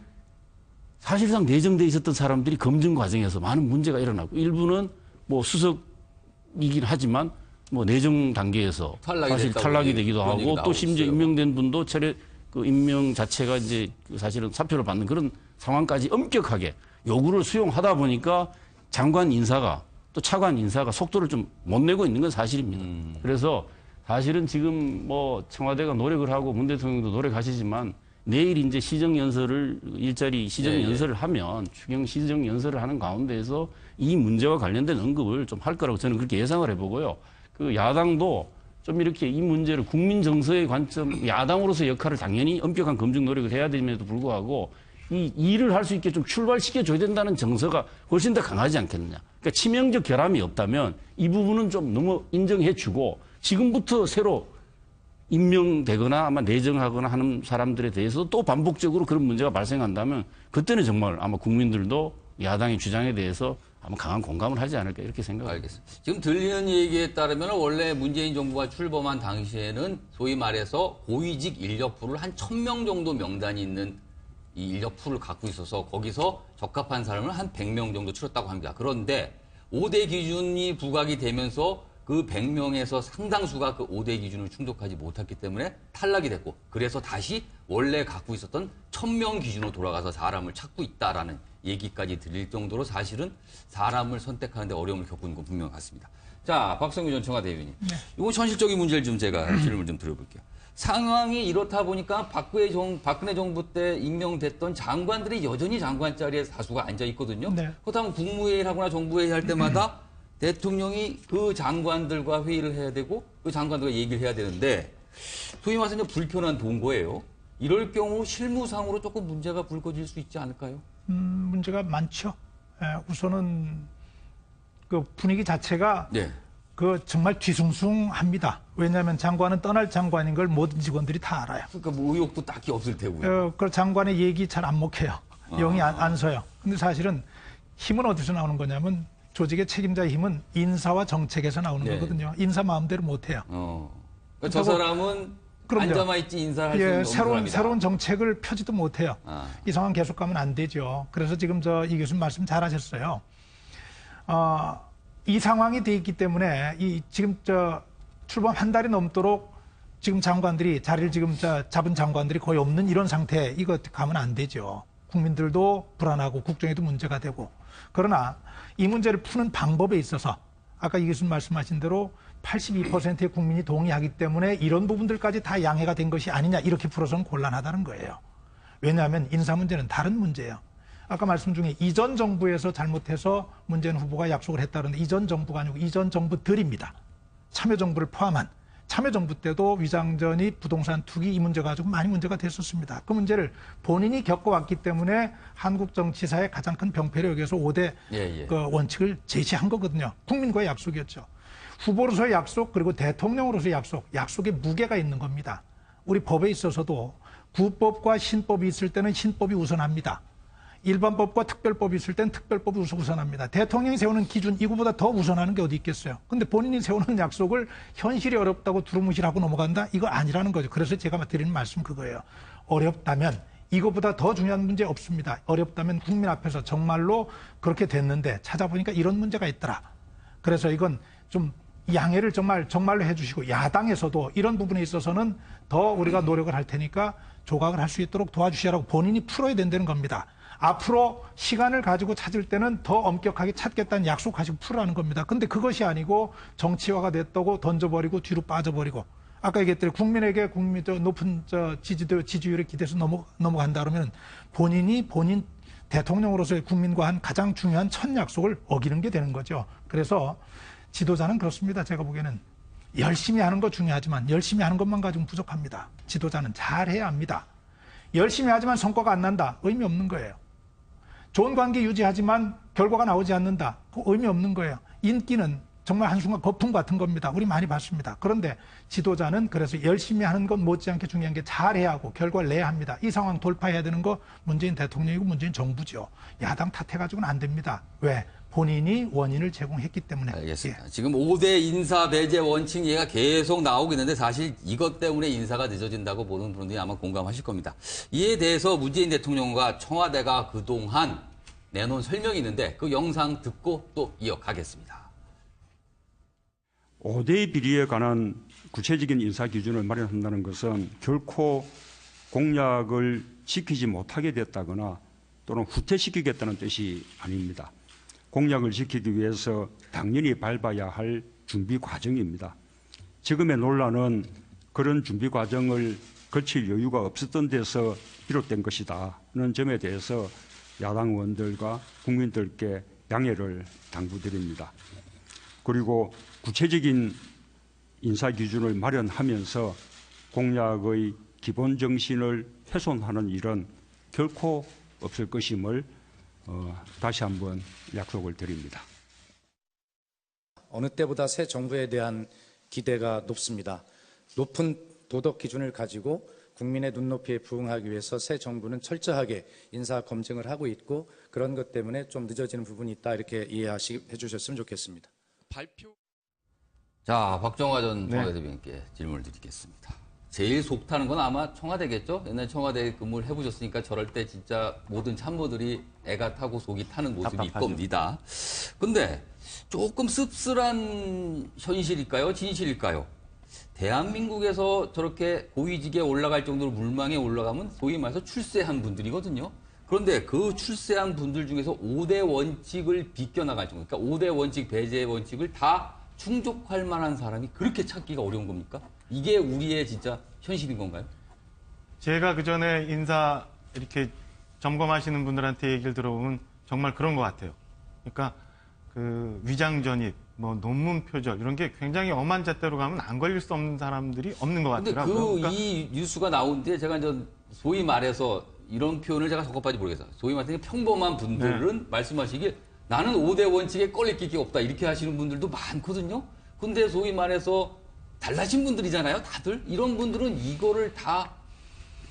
내정돼 있었던 사람들이 검증 과정에서 많은 문제가 일어나고 일부는 뭐 수석이긴 하지만 뭐 내정 단계에서 사실 탈락이 되기도 하고 또 심지어 임명된 분도 그 임명 자체가 이제 사실은 사표를 받는 그런 상황까지 엄격하게 요구를 수용하다 보니까 장관 인사가 또 차관 인사가 속도를 좀 못 내고 있는 건 사실입니다. 그래서 사실은 지금 뭐 청와대가 노력을 하고 문 대통령도 노력하시지만 내일 이제 일자리 시정연설을 하면 추경 시정연설을 하는 가운데에서 이 문제와 관련된 언급을 좀 할 거라고 저는 그렇게 예상을 해보고요. 그 야당도 좀 이렇게 이 문제를 국민 정서의 관점, 야당으로서 역할을 당연히 엄격한 검증 노력을 해야 됨에도 불구하고 이 일을 할 수 있게 좀 출발시켜줘야 된다는 정서가 훨씬 더 강하지 않겠느냐. 그러니까 치명적 결함이 없다면 이 부분은 좀 너무 인정해주고 지금부터 새로 임명되거나 아마 내정하거나 하는 사람들에 대해서 또 반복적으로 그런 문제가 발생한다면 그때는 정말 아마 국민들도 야당의 주장에 대해서 아마 강한 공감을 하지 않을까 이렇게 생각합니다. 알겠습니다. 지금 들리는 얘기에 따르면 원래 문재인 정부가 출범한 당시에는 소위 말해서 고위직 인력풀을 한 1,000명 정도 명단이 있는 이 인력풀을 갖고 있어서 거기서 적합한 사람을 한 100명 정도 추렸다고 합니다. 그런데 5대 기준이 부각이 되면서 그 100명에서 상당수가 그 5대 기준을 충족하지 못했기 때문에 탈락이 됐고 그래서 다시 원래 갖고 있었던 1,000명 기준으로 돌아가서 사람을 찾고 있다라는 얘기까지 들릴 정도로 사실은 사람을 선택하는 데 어려움을 겪고 있는 건 분명 같습니다. 자, 박성규 전 청와대 대변인. 이건 현실적인 문제를 좀 제가 질문을 좀 드려볼게요. 상황이 이렇다 보니까 박근혜 정부 때 임명됐던 장관들이 여전히 장관 자리에 다수가 앉아 있거든요. 네. 그렇다면 국무회의를 하거나 정부회의 할 때마다 대통령이 그 장관들과 회의를 해야 되고 그 장관들과 얘기를 해야 되는데 소위 말해서 이제 불편한 동거예요. 이럴 경우 실무상으로 조금 문제가 불거질 수 있지 않을까요? 문제가 많죠. 우선은 그 분위기 자체가 네. 그 정말 뒤숭숭합니다. 왜냐하면 장관은 떠날 장관인 걸 모든 직원들이 다 알아요. 그러니까 뭐 의욕도 딱히 없을 테고요. 그 장관의 얘기 잘 안 먹혀요. 영이 안 서요. 근데 사실은 힘은 어디서 나오는 거냐면 조직의 책임자의 힘은 인사와 정책에서 나오는 네. 거거든요. 인사 마음대로 못 해요. 그러니까 저 사람은 그럼요. 앉아만 있지 인사를 할 수 없는 사람이다. 새로운 정책을 펴지도 못해요. 아. 이 상황 계속 가면 안 되죠. 그래서 지금 이 교수님 말씀 잘하셨어요. 이 상황이 돼 있기 때문에 지금 출범 한 달이 넘도록 지금 장관들이 자리를 지금 잡은 장관들이 거의 없는 이런 상태 이거 가면 안 되죠. 국민들도 불안하고 국정에도 문제가 되고 그러나 이 문제를 푸는 방법에 있어서 아까 이 교수님 말씀하신 대로 82%의 국민이 동의하기 때문에 이런 부분들까지 다 양해가 된 것이 아니냐 이렇게 풀어서는 곤란하다는 거예요. 왜냐하면 인사 문제는 다른 문제예요. 아까 말씀 중에 이전 정부에서 잘못해서 문재인 후보가 약속을 했다는데 이전 정부가 아니고 이전 정부들입니다. 참여정부를 포함한 참여정부 때도 위장전이 부동산 투기 이 문제 가지고 많이 문제가 됐었습니다. 그 문제를 본인이 겪어왔기 때문에 한국 정치사의 가장 큰 병폐로 여기서 5대 그 원칙을 제시한 거거든요. 국민과의 약속이었죠. 후보로서의 약속 그리고 대통령으로서의 약속에 무게가 있는 겁니다. 우리 법에 있어서도 구법과 신법이 있을 때는 신법이 우선합니다. 일반법과 특별법이 있을 때는 특별법이 우선합니다. 대통령이 세우는 기준 이거보다 더 우선하는 게 어디 있겠어요. 근데 본인이 세우는 약속을 현실이 어렵다고 두루뭉실하고 넘어간다? 이거 아니라는 거죠. 그래서 제가 드리는 말씀 그거예요. 어렵다면 이거보다 더 중요한 문제 없습니다. 어렵다면 국민 앞에서 정말로 그렇게 됐는데 찾아보니까 이런 문제가 있더라. 그래서 이건 좀 양해를 정말로 해주시고 야당에서도 이런 부분에 있어서는 더 우리가 노력을 할 테니까 조각을 할 수 있도록 도와주시라고 본인이 풀어야 된다는 겁니다. 앞으로 시간을 가지고 찾을 때는 더 엄격하게 찾겠다는 약속하시고 풀으라는 겁니다. 근데 그것이 아니고 정치화가 됐다고 던져버리고 뒤로 빠져버리고 아까 얘기했더니 국민에게 높은 지지율에 기대서 넘어간다 그러면 본인 대통령으로서의 국민과 한 가장 중요한 첫 약속을 어기는 게 되는 거죠. 그래서 지도자는 그렇습니다. 제가 보기에는 열심히 하는 거 중요하지만 열심히 하는 것만 가지고는 부족합니다. 지도자는 잘해야 합니다. 열심히 하지만 성과가 안 난다. 의미 없는 거예요. 좋은 관계 유지하지만 결과가 나오지 않는다. 그 의미 없는 거예요. 인기는 정말 한순간 거품 같은 겁니다. 우리 많이 봤습니다. 그런데 지도자는 그래서 열심히 하는 건 못지않게 중요한 게 잘해야 하고 결과를 내야 합니다. 이 상황 돌파해야 되는 거 문재인 대통령이고 문재인 정부죠. 야당 탓해가지고는 안 됩니다. 왜? 본인이 원인을 제공했기 때문에. 알겠습니다. 지금 5대 인사 배제 원칙 얘기가 계속 나오고 있는데 사실 이것 때문에 인사가 늦어진다고 보는 분들이 아마 공감하실 겁니다. 이에 대해서 문재인 대통령과 청와대가 그동안 내놓은 설명이 있는데 그 영상 듣고 또 이어가겠습니다. 5대 비리에 관한 구체적인 인사 기준을 마련한다는 것은 결코 공약을 지키지 못하게 됐다거나 또는 후퇴시키겠다는 뜻이 아닙니다. 공약을 지키기 위해서 당연히 밟아야 할 준비 과정입니다. 지금의 논란은 그런 준비 과정을 거칠 여유가 없었던 데서 비롯된 것이다는 점에 대해서 야당 의원들과 국민들께 양해를 당부드립니다. 그리고 구체적인 인사 기준을 마련하면서 공약의 기본 정신을 훼손하는 일은 결코 없을 것임을 다시 한번 약속을 드립니다. 어느 때보다 새 정부에 대한 기대가 높습니다. 높은 도덕 기준을 가지고 국민의 눈높이에 부응하기 위해서 새 정부는 철저하게 인사 검증을 하고 있고 그런 것 때문에 좀 늦어지는 부분이 있다 이렇게 이해해 주셨으면 좋겠습니다. 자, 박정화 전 청와대 대변인께 질문을 드리겠습니다. 제일 속 타는 건 아마 청와대겠죠? 옛날 청와대 근무를 해보셨으니까 저럴 때 진짜 모든 참모들이 애가 타고 속이 타는 모습이 있을 겁니다. 근데 조금 씁쓸한 현실일까요? 진실일까요? 대한민국에서 저렇게 고위직에 올라갈 정도로 물망에 올라가면 소위 말해서 출세한 분들이거든요. 그런데 그 출세한 분들 중에서 5대 원칙을 비껴나갈 정도, 그러니까 5대 원칙, 배제 원칙을 다 충족할 만한 사람이 그렇게 찾기가 어려운 겁니까? 이게 우리의 진짜 현실인 건가요? 제가 그전에 인사 이렇게 점검하시는 분들한테 얘기를 들어보면 정말 그런 것 같아요. 그러니까 그 위장 전입, 뭐 논문 표절 이런 게 굉장히 엄한 잣대로 가면 안 걸릴 수 없는 사람들이 없는 것 근데 같더라고요. 그러니까 이 뉴스가 나온 뒤에 제가 이제 소위 말해서 이런 표현을 제가 적합하지 모르겠어요. 소위 말해서 평범한 분들은 말씀하시기에 나는 5대 원칙에 걸릴 게 없다 이렇게 하시는 분들도 많거든요. 근데 소위 말해서 달라진 분들이잖아요. 다들. 이런 분들은 이거를 다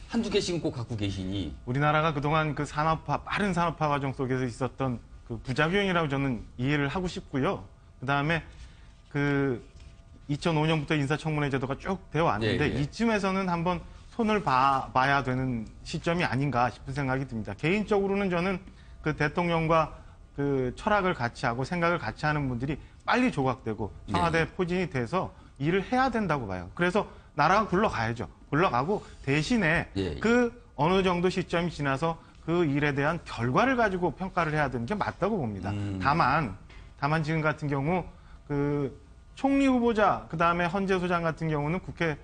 한두 개씩은 꼭 갖고 계시니. 우리나라가 그동안 그 산업화, 빠른 산업화 과정 속에서 있었던 그 부작용이라고 저는 이해를 하고 싶고요. 그 다음에 그 2005년부터 인사청문회 제도가 쭉 되어 왔는데 예, 예. 이쯤에서는 한번 손을 봐야 되는 시점이 아닌가 싶은 생각이 듭니다. 개인적으로는 저는 그 대통령과 그 철학을 같이 하고 생각을 같이 하는 분들이 빨리 조각되고 청와대 네. 포진이 돼서 일을 해야 된다고 봐요. 그래서 나라가 굴러가야죠. 굴러가고 대신에 예. 그 어느 정도 시점이 지나서 그 일에 대한 결과를 가지고 평가를 해야 되는 게 맞다고 봅니다. 다만 지금 같은 경우 그 총리 후보자 그다음에 헌재 소장 같은 경우는 국회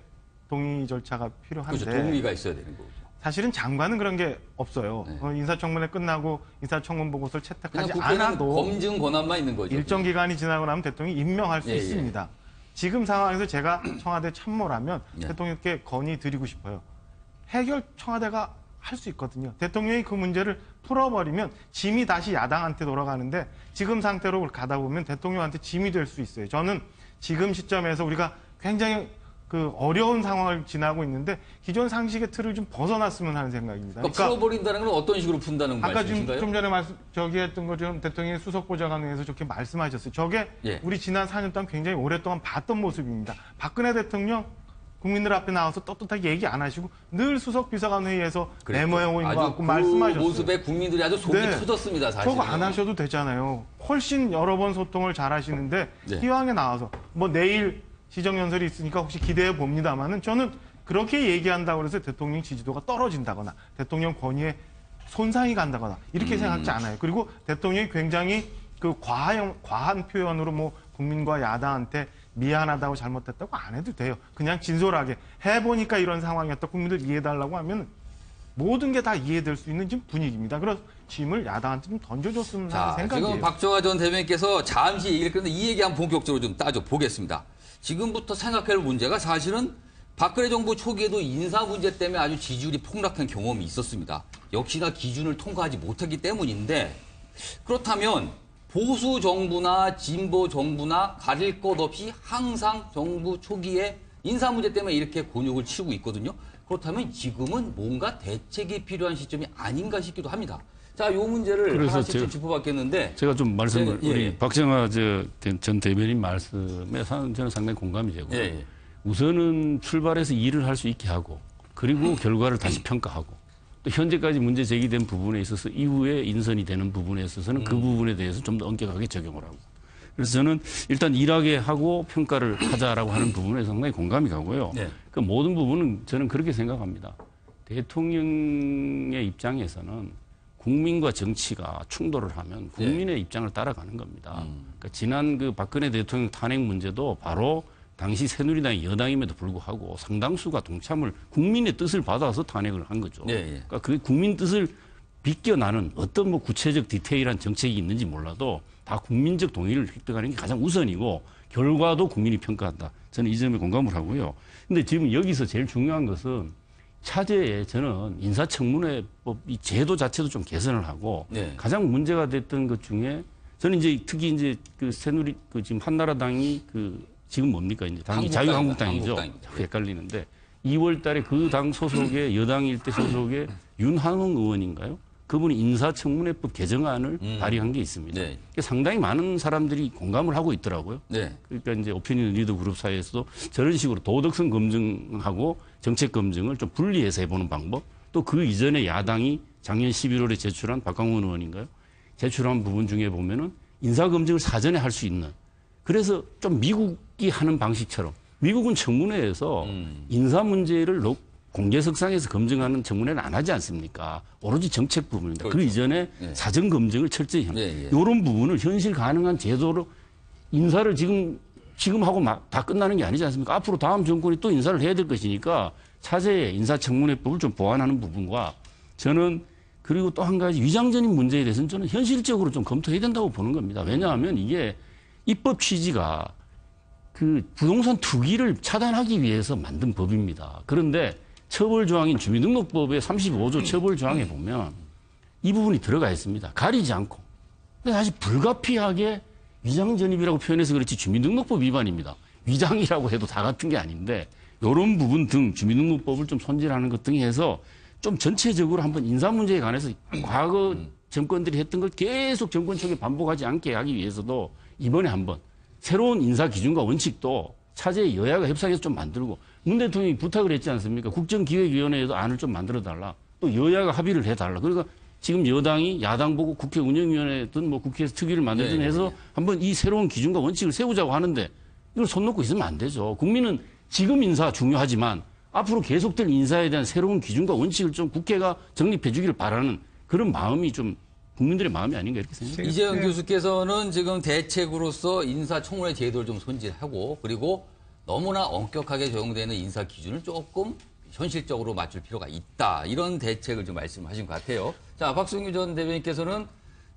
동의 절차가 필요한데 그렇죠. 동의가 있어야 되는 거죠. 사실은 장관은 그런 게 없어요. 네. 인사청문회 끝나고 인사청문 보고서를 그냥 채택하지 국회는 않아도 검증 권한만 있는 거죠. 일정 기간이 지나고 나면 대통령이 임명할 수 예, 예. 있습니다. 지금 상황에서 제가 청와대 참모라면 예. 대통령께 건의드리고 싶어요. 해결 청와대가 할 수 있거든요. 대통령이 그 문제를 풀어버리면 짐이 다시 야당한테 돌아가는데 지금 상태로 가다 보면 대통령한테 짐이 될 수 있어요. 저는 지금 시점에서 우리가 굉장히 그 어려운 상황을 지나고 있는데 기존 상식의 틀을 좀 벗어났으면 하는 생각입니다. 그러니까 풀어버린다는 건 어떤 식으로 푼다는 아까 좀 말씀이신가요? 전에 저기 했던 것처럼 대통령이 수석보좌관회에서 좋게 말씀하셨어요. 저게 예. 우리 지난 4년 동안 굉장히 오랫동안 봤던 모습입니다. 박근혜 대통령 국민들 앞에 나와서 떳떳하게 얘기 안 하시고 늘 수석비서관회의에서 메모해 오는 것 같고 그 말씀하셨어요. 모습에 국민들이 아주 속이 네. 터졌습니다. 사실. 저거 안 하셔도 되잖아요. 훨씬 여러 번 소통을 잘 하시는데 네. 기왕에 나와서 뭐 내일 시정연설이 있으니까 혹시 기대해 봅니다만은 저는 그렇게 얘기한다고 해서 대통령 지지도가 떨어진다거나 대통령 권위에 손상이 간다거나 이렇게 생각하지 않아요. 그리고 대통령이 굉장히 그 과한 표현으로 뭐 국민과 야당한테 미안하다고 잘못했다고 안 해도 돼요. 그냥 진솔하게 해보니까 이런 상황이었다. 국민들 이해해달라고 하면 모든 게 다 이해될 수 있는 지금 분위기입니다. 그래서 짐을 야당한테 좀 던져줬으면 하는 자, 생각이에요. 지금 박정화 전 대변인께서 잠시 얘기를 했는데 이 얘기 한번 본격적으로 좀 따져보겠습니다. 지금부터 생각할 문제가 사실은 박근혜 정부 초기에도 인사 문제 때문에 아주 지지율이 폭락한 경험이 있었습니다. 역시나 기준을 통과하지 못했기 때문인데 그렇다면 보수 정부나 진보 정부나 가릴 것 없이 항상 정부 초기에 인사 문제 때문에 이렇게 곤욕을 치르고 있거든요. 그렇다면 지금은 뭔가 대책이 필요한 시점이 아닌가 싶기도 합니다. 자, 요 문제를 그래서 하나씩 좀 짚어봤겠는데 제가 좀 말씀을 예, 예. 우리 박정화 전 대변인 말씀에 저는 상당히 공감이 되고 예, 예. 우선은 출발해서 일을 할 수 있게 하고 그리고 결과를 다시 평가하고 또 현재까지 문제 제기된 부분에 있어서 이후에 인선이 되는 부분에 있어서는 그 부분에 대해서 좀 더 엄격하게 적용을 하고 그래서 저는 일단 일하게 하고 평가를 하자라고 하는 부분에 상당히 공감이 가고요. 네. 그 모든 부분은 저는 그렇게 생각합니다. 대통령의 입장에서는 국민과 정치가 충돌을 하면 국민의 입장을 따라가는 겁니다. 그러니까 지난 그 박근혜 대통령 탄핵 문제도 바로 당시 새누리당이 여당임에도 불구하고 상당수가 동참을 국민의 뜻을 받아서 탄핵을 한 거죠. 예, 예. 그러니까 그 국민 뜻을 비껴나는 어떤 뭐 구체적 디테일한 정책이 있는지 몰라도 다 국민적 동의를 획득하는 게 가장 우선이고 결과도 국민이 평가한다. 저는 이 점에 공감을 하고요. 근데 지금 여기서 제일 중요한 것은 차제에 저는 인사청문회법 이 제도 자체도 좀 개선을 하고 네. 가장 문제가 됐던 것 중에 저는 이제 특히 이제 그 새누리 그 지금 한나라당이 그 지금 뭡니까 이제 당이 자유한국당이죠. 헷갈리는데 2월 달에 그 당 소속의 여당 일대 소속의 윤한홍 의원인가요? 그분이 인사청문회법 개정안을 발의한 게 있습니다. 네. 상당히 많은 사람들이 공감을 하고 있더라고요. 네. 그러니까 이제 오피니언 리더 그룹 사이에서도 저런 식으로 도덕성 검증하고 정책 검증을 좀 분리해서 해보는 방법. 또 그 이전에 야당이 작년 11월에 제출한 박광원 의원인가요? 제출한 부분 중에 보면은 인사 검증을 사전에 할 수 있는. 그래서 좀 미국이 하는 방식처럼 미국은 청문회에서 인사 문제를 공개석상에서 검증하는 청문회는 안 하지 않습니까? 오로지 정책 부분입니다. 그렇죠. 그 이전에 네. 사전 검증을 철저히 합니다. 예, 예. 이런 부분을 현실 가능한 제도로 인사를 지금 하고 다 끝나는 게 아니지 않습니까? 앞으로 다음 정권이 또 인사를 해야 될 것이니까 차제의 인사청문회법을 좀 보완하는 부분과 저는 그리고 또 한 가지 위장전입 문제에 대해서는 저는 현실적으로 좀 검토해야 된다고 보는 겁니다. 왜냐하면 이게 입법 취지가 그 부동산 투기를 차단하기 위해서 만든 법입니다. 그런데 처벌 조항인 주민등록법의 35조 처벌 조항에 보면 이 부분이 들어가 있습니다. 가리지 않고. 근데 사실 불가피하게 위장전입이라고 표현해서 그렇지 주민등록법 위반입니다. 위장이라고 해도 다 같은 게 아닌데 이런 부분 등 주민등록법을 좀 손질하는 것 등 해서 좀 전체적으로 한번 인사 문제에 관해서 과거 정권들이 했던 걸 계속 정권 초기에 반복하지 않게 하기 위해서도 이번에 한번 새로운 인사 기준과 원칙도 차제에 여야가 협상해서 좀 만들고 문 대통령이 부탁을 했지 않습니까? 국정기획위원회에도 안을 좀 만들어달라. 또 여야가 합의를 해달라. 그러니까 지금 여당이 야당 보고 국회 운영위원회든 뭐 국회에서 특위를 만들든 해서 한번 이 새로운 기준과 원칙을 세우자고 하는데 이걸 손 놓고 있으면 안 되죠. 국민은 지금 인사 중요하지만 앞으로 계속될 인사에 대한 새로운 기준과 원칙을 좀 국회가 정립해 주기를 바라는 그런 마음이 좀 국민들의 마음이 아닌가 이렇게 생각합니다. 이재영 교수께서는 지금 대책으로서 인사청문회 제도를 좀 손질하고 그리고 너무나 엄격하게 적용되는 인사 기준을 조금 현실적으로 맞출 필요가 있다. 이런 대책을 좀 말씀하신 것 같아요. 자, 박승규 전 대변인께서는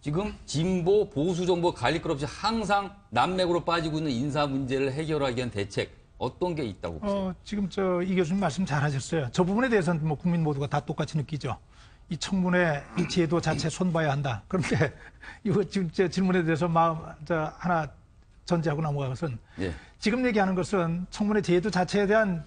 지금 진보, 보수 정보 갈릴 것 없이 항상 난맥으로 빠지고 있는 인사 문제를 해결하기 위한 대책 어떤 게 있다고 보세요? 지금 이 교수님 말씀 잘하셨어요. 저 부분에 대해서는 뭐 국민 모두가 다 똑같이 느끼죠. 이 청문회 이 제도 자체 손봐야 한다. 그런데 이거 지금 제 질문에 대해서 하나 전제하고 넘어간 것은 지금 얘기하는 것은 청문회 제도 자체에 대한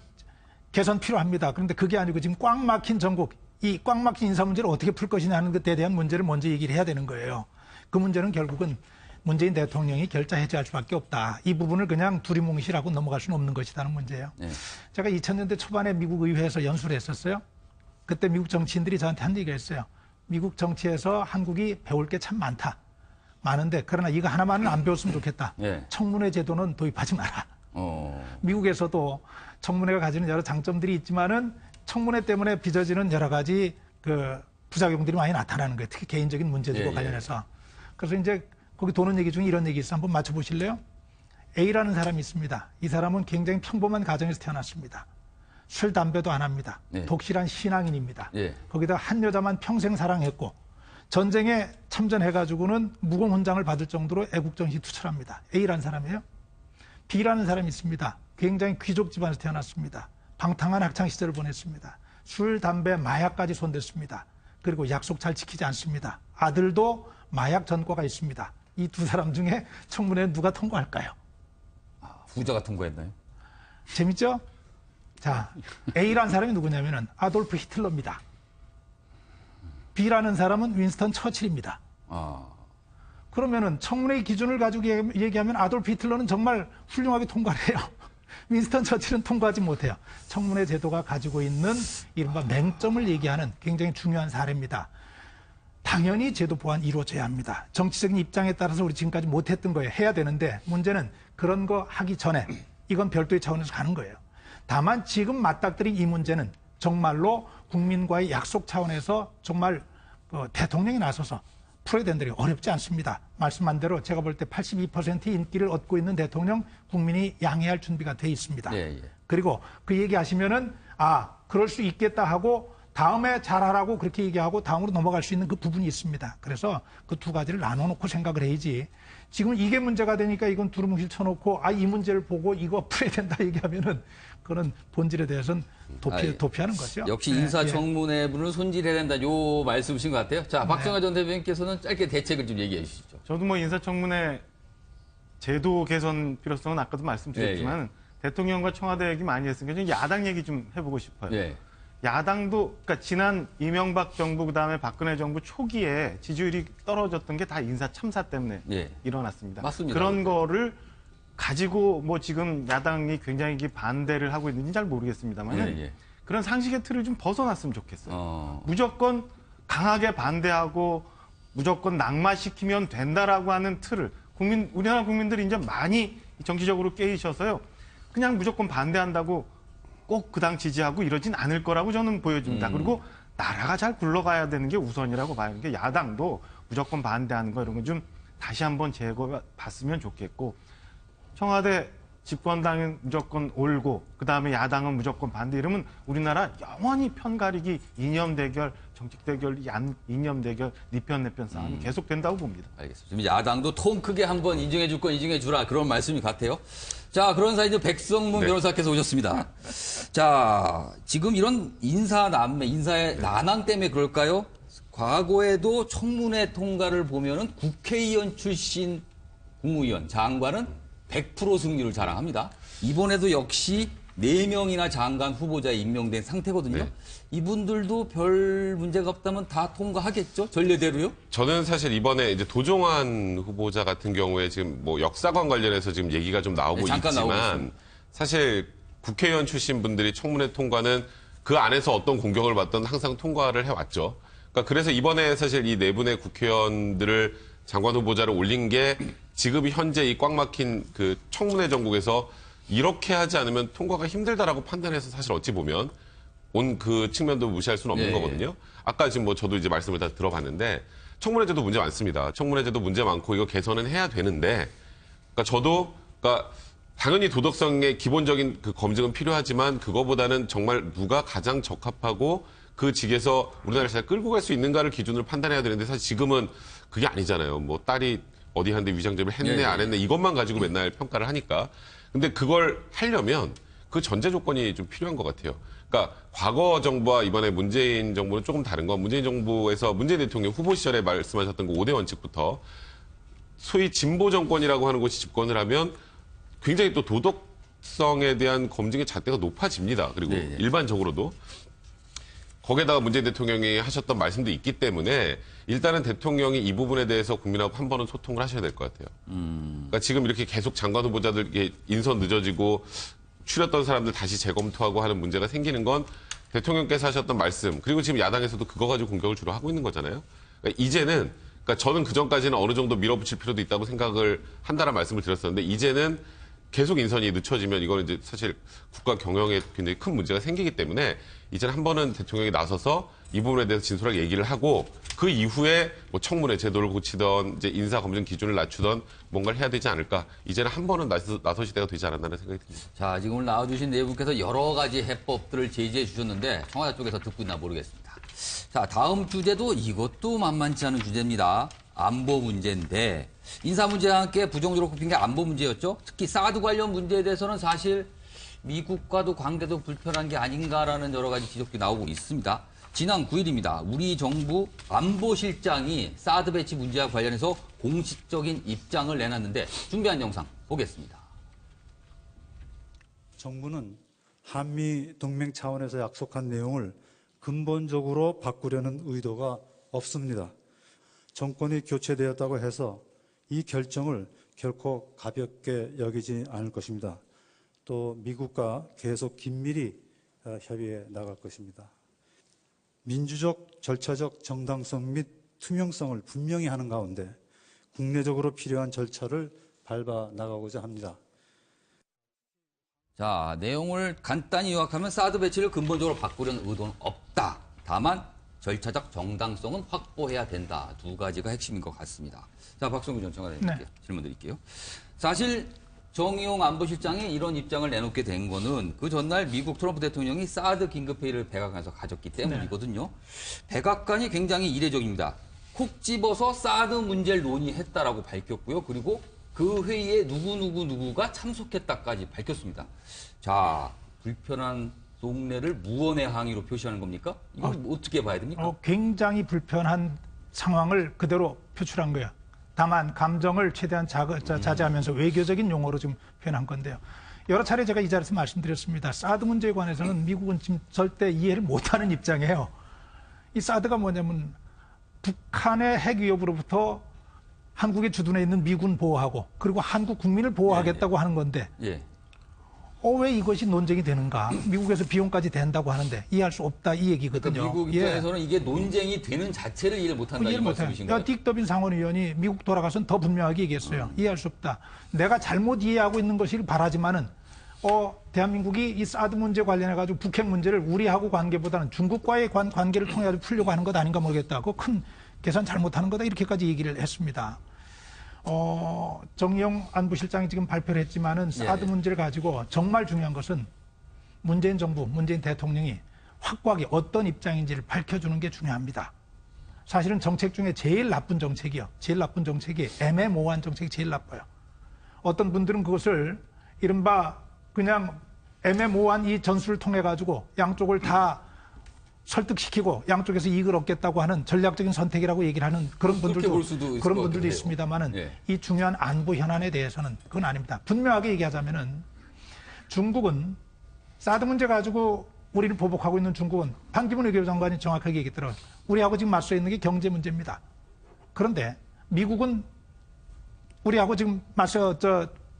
개선 필요합니다. 그런데 그게 아니고 지금 꽉 막힌 전국, 이 꽉 막힌 인사 문제를 어떻게 풀 것이냐 하는 것에 대한 문제를 먼저 얘기를 해야 되는 거예요. 그 문제는 결국은 문재인 대통령이 결자해제할 수밖에 없다. 이 부분을 그냥 두리뭉실하고 넘어갈 수는 없는 것이라는 문제예요. 제가 2000년대 초반에 미국 의회에서 연수를 했었어요. 그때 미국 정치인들이 저한테 한 얘기가 있어요. 미국 정치에서 한국이 배울 게 참 많은데 그러나 이거 하나만은 안 배웠으면 좋겠다. 청문회 제도는 도입하지 마라. 미국에서도 청문회가 가지는 여러 장점들이 있지만은 청문회 때문에 빚어지는 여러 가지 그 부작용들이 많이 나타나는 거예요. 특히 개인적인 문제들과 관련해서. 그래서 이제 거기 도는 얘기 중에 이런 얘기 있어요. 한번 맞춰보실래요? A라는 사람이 있습니다. 이 사람은 굉장히 평범한 가정에서 태어났습니다. 술, 담배도 안 합니다. 독실한 신앙인입니다. 거기다 한 여자만 평생 사랑했고 전쟁에 참전해가지고는 무공 훈장을 받을 정도로 애국정신이 투철합니다. A라는 사람이에요. B라는 사람이 있습니다. 굉장히 귀족 집안에서 태어났습니다. 방탕한 학창시절을 보냈습니다. 술, 담배, 마약까지 손댔습니다. 그리고 약속 잘 지키지 않습니다. 아들도 마약 전과가 있습니다. 이 두 사람 중에 청문회 누가 통과할까요? 후자가 통과했나요? 재밌죠? 자, A라는 사람이 누구냐면은 아돌프 히틀러입니다. B라는 사람은 윈스턴 처칠입니다. 그러면은 청문회 기준을 가지고 얘기하면 아돌프 히틀러는 정말 훌륭하게 통과를 해요. 윈스턴 처칠은 통과하지 못해요. 청문회 제도가 가지고 있는 이른바 맹점을 얘기하는 굉장히 중요한 사례입니다. 당연히 제도 보완 이루어져야 합니다. 정치적인 입장에 따라서 우리 지금까지 못했던 거예요. 해야 되는데 문제는 그런 거 하기 전에 이건 별도의 차원에서 가는 거예요. 다만 지금 맞닥뜨린 이 문제는 정말로 국민과의 약속 차원에서 정말 대통령이 나서서 풀어야 된다는 게 어렵지 않습니다. 말씀한 대로 제가 볼 때 82%의 인기를 얻고 있는 대통령 국민이 양해할 준비가 돼 있습니다. 그리고 그 얘기하시면은 그럴 수 있겠다 하고 다음에 잘하라고 그렇게 얘기하고 다음으로 넘어갈 수 있는 그 부분이 있습니다. 그래서 그 두 가지를 나눠놓고 생각을 해야지. 지금 이게 문제가 되니까 이건 두루뭉실 쳐놓고 이 문제를 보고 이거 풀어야 된다 얘기하면은 그거는 본질에 대해서는 도피하는 거죠. 역시 인사청문회분을 손질해야 된다. 요 말씀이신 것 같아요. 자, 박정하 전 대변인께서는 짧게 대책을 좀 얘기해 주시죠. 저도 뭐 인사청문회 제도 개선 필요성은 아까도 말씀드렸지만 대통령과 청와대 얘기 많이 했으니까 야당 얘기 좀 해보고 싶어요. 야당도 그러니까 지난 이명박 정부 그다음에 박근혜 정부 초기에 지지율이 떨어졌던 게 다 인사 참사 때문에 일어났습니다. 맞습니다. 그런 거를 가지고 뭐 지금 야당이 굉장히 반대를 하고 있는지 잘 모르겠습니다만 그런 상식의 틀을 좀 벗어났으면 좋겠어요. 무조건 강하게 반대하고 무조건 낙마시키면 된다라고 하는 틀을 우리나라 국민들이 이제 많이 정치적으로 깨이셔서요. 그냥 무조건 반대한다고 꼭 그 당 지지하고 이러진 않을 거라고 저는 보여집니다. 그리고 나라가 잘 굴러가야 되는 게 우선이라고 봐요. 그러니까 야당도 무조건 반대하는 거 이런 거 좀 다시 한번 제거해 봤으면 좋겠고 청와대 집권당은 무조건 옳고 그다음에 야당은 무조건 반대 이러면 우리나라 영원히 편가르기, 이념 대결, 정책 대결, 이념 대결, 네 편 내 편 싸움이 계속된다고 봅니다. 알겠습니다. 지금 야당도 통 크게 한번 인정해 줄 건 인정해 주라 그런 말씀이 같아요. 자, 그런 사이 이제 백성문 변호사께서 오셨습니다. 자, 지금 이런 인사의 난항 때문에 그럴까요? 과거에도 청문회 통과를 보면은 국회의원 출신 국무위원, 장관은 100% 승률을 자랑합니다. 이번에도 역시 4명이나 장관 후보자에 임명된 상태거든요. 네. 이분들도 별 문제가 없다면 다 통과하겠죠? 전례대로요? 저는 사실 이번에 이제 도종환 후보자 같은 경우에 지금 뭐 역사관 관련해서 지금 얘기가 좀 나오고 잠깐 나오고 있지만 있습니다. 사실 국회의원 출신 분들이 청문회 통과는 그 안에서 어떤 공격을 받던 항상 통과를 해왔죠. 그러니까 그래서 이번에 사실 이 4분의 국회의원들을 장관 후보자를 올린 게 지금 현재 이 꽉 막힌 그 청문회 전국에서 이렇게 하지 않으면 통과가 힘들다라고 판단해서 사실 어찌 보면 온 그 측면도 무시할 수는 없는 네. 거거든요. 아까 지금 뭐 저도 이제 말씀을 다 들어봤는데 청문회제도 문제 많습니다. 청문회제도 문제 많고 이거 개선은 해야 되는데 그러니까 저도 그러니까 당연히 도덕성의 기본적인 그 검증은 필요하지만 그거보다는 정말 누가 가장 적합하고 그 직에서 우리나라를 잘 끌고 갈 수 있는가를 기준으로 판단해야 되는데 사실 지금은 그게 아니잖아요. 뭐 딸이 어디 하는데 위장접을 했네 안 했네 이것만 가지고 맨날 평가를 하니까. 근데 그걸 하려면 그 전제 조건이 좀 필요한 것 같아요. 그러니까 과거 정부와 이번에 문재인 정부는 조금 다른 건 문재인 정부에서 문재인 대통령 후보 시절에 말씀하셨던 그 5대 원칙부터 소위 진보 정권이라고 하는 곳이 집권을 하면 굉장히 또 도덕성에 대한 검증의 잣대가 높아집니다. 그리고 네, 네. 일반적으로도. 거기에다가 문재인 대통령이 하셨던 말씀도 있기 때문에 일단은 대통령이 이 부분에 대해서 국민하고 한 번은 소통을 하셔야 될 것 같아요. 그러니까 지금 이렇게 계속 장관 후보자들 이게 인선 늦어지고 추렸던 사람들 다시 재검토하고 하는 문제가 생기는 건 대통령께서 하셨던 말씀 그리고 지금 야당에서도 그거 가지고 공격을 주로 하고 있는 거잖아요. 그러니까 이제는 그러니까 저는 그전까지는 어느 정도 밀어붙일 필요도 있다고 생각을 한다는 말씀을 드렸었는데 이제는 계속 인선이 늦춰지면 이거는 이제 사실 국가 경영에 굉장히 큰 문제가 생기기 때문에 이제는 한 번은 대통령이 나서서 이 부분에 대해서 진솔하게 얘기를 하고 그 이후에 뭐 청문회 제도를 고치던 이제 인사 검증 기준을 낮추던 뭔가를 해야 되지 않을까. 이제는 한 번은 나서실 때가 되지 않았나는 생각이 듭니다. 자, 지금 오늘 나와주신 네 분께서 여러 가지 해법들을 제시해 주셨는데 청와대 쪽에서 듣고 있나 모르겠습니다. 자, 다음 주제도 이것도 만만치 않은 주제입니다. 안보 문제인데 인사 문제와 함께 부정적으로 꼽힌 게 안보 문제였죠. 특히 사드 관련 문제에 대해서는 사실 미국과도 관계도 불편한 게 아닌가라는 여러 가지 지적도 나오고 있습니다. 지난 9일입니다. 우리 정부 안보실장이 사드 배치 문제와 관련해서 공식적인 입장을 내놨는데 준비한 영상 보겠습니다. 정부는 한미 동맹 차원에서 약속한 내용을 근본적으로 바꾸려는 의도가 없습니다. 정권이 교체되었다고 해서 이 결정을 결코 가볍게 여기지 않을 것입니다. 또 미국과 계속 긴밀히 협의해 나갈 것입니다. 민주적, 절차적 정당성 및 투명성을 분명히 하는 가운데 국내적으로 필요한 절차를 밟아 나가고자 합니다. 자, 내용을 간단히 요약하면 사드 배치를 근본적으로 바꾸려는 의도는 없다. 다만 절차적 정당성은 확보해야 된다. 두 가지가 핵심인 것 같습니다. 자, 박성규 전 청와대님께 질문 드릴게요. 사실 정의용 안보실장이 이런 입장을 내놓게 된 거는 그 전날 미국 트럼프 대통령이 사드 긴급회의를 백악관에서 가졌기 때문이거든요. 백악관이 굉장히 이례적입니다. 콕 집어서 사드 문제를 논의했다라고 밝혔고요. 그리고 그 회의에 누구가 참석했다까지 밝혔습니다. 자, 불편한 속내를 무언의 항의로 표시하는 겁니까? 이건 어떻게 봐야 됩니까? 굉장히 불편한 상황을 그대로 표출한 거예요. 다만 감정을 최대한 자제하면서 외교적인 용어로 좀 표현한 건데요. 여러 차례 제가 이 자리에서 말씀드렸습니다. 사드 문제에 관해서는 미국은 지금 절대 이해를 못하는 입장이에요. 이 사드가 뭐냐면 북한의 핵 위협으로부터 한국의 주둔해 있는 미군 보호하고 그리고 한국 국민을 보호하겠다고 하는 건데 왜 이것이 논쟁이 되는가? 미국에서 비용까지 된다고 하는데 이해할 수 없다 이 얘기거든요. 그러니까 미국 입장에서는 이게 논쟁이 되는 자체를 이해를 못한다 이 말씀이신가요? 딕 더빈 상원의원이 미국 돌아가서는 더 분명하게 얘기했어요. 이해할 수 없다. 내가 잘못 이해하고 있는 것을 바라지만은 대한민국이 이 사드 문제 관련해가지고 북핵 문제를 우리하고 관계보다는 중국과의 관계를 통해 풀려고 하는 것 아닌가 모르겠다. 그거 큰 계산 잘못하는 거다 이렇게까지 얘기를 했습니다. 정의용 안보실장이 지금 발표를 했지만은 사드 문제를 가지고 정말 중요한 것은 문재인 정부, 문재인 대통령이 확고하게 어떤 입장인지를 밝혀주는 게 중요합니다. 사실은 정책 중에 제일 나쁜 정책이 애매모호한 정책이 제일 나빠요. 어떤 분들은 그것을 이른바 그냥 애매모호한 이 전술을 통해 가지고 양쪽을 다 설득시키고 양쪽에서 이익을 얻겠다고 하는 전략적인 선택이라고 얘기를 하는 그런 분들도 있습니다만은 이 중요한 안보 현안에 대해서는 그건 아닙니다. 분명하게 얘기하자면은 중국은 사드 문제 가지고 우리를 보복하고 있는 중국은 반기문 외교장관이 정확하게 얘기했더라고요. 우리하고 지금 맞서 있는 게 경제 문제입니다. 그런데 미국은 우리하고 지금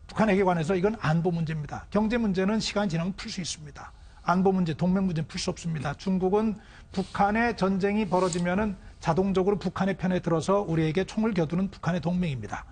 북한에게 관해서 이건 안보 문제입니다. 경제 문제는 시간이 지나면 풀 수 있습니다. 안보 문제, 동맹 문제는 풀 수 없습니다. 중국은 북한의 전쟁이 벌어지면은 자동적으로 북한의 편에 들어서 우리에게 총을 겨두는 북한의 동맹입니다.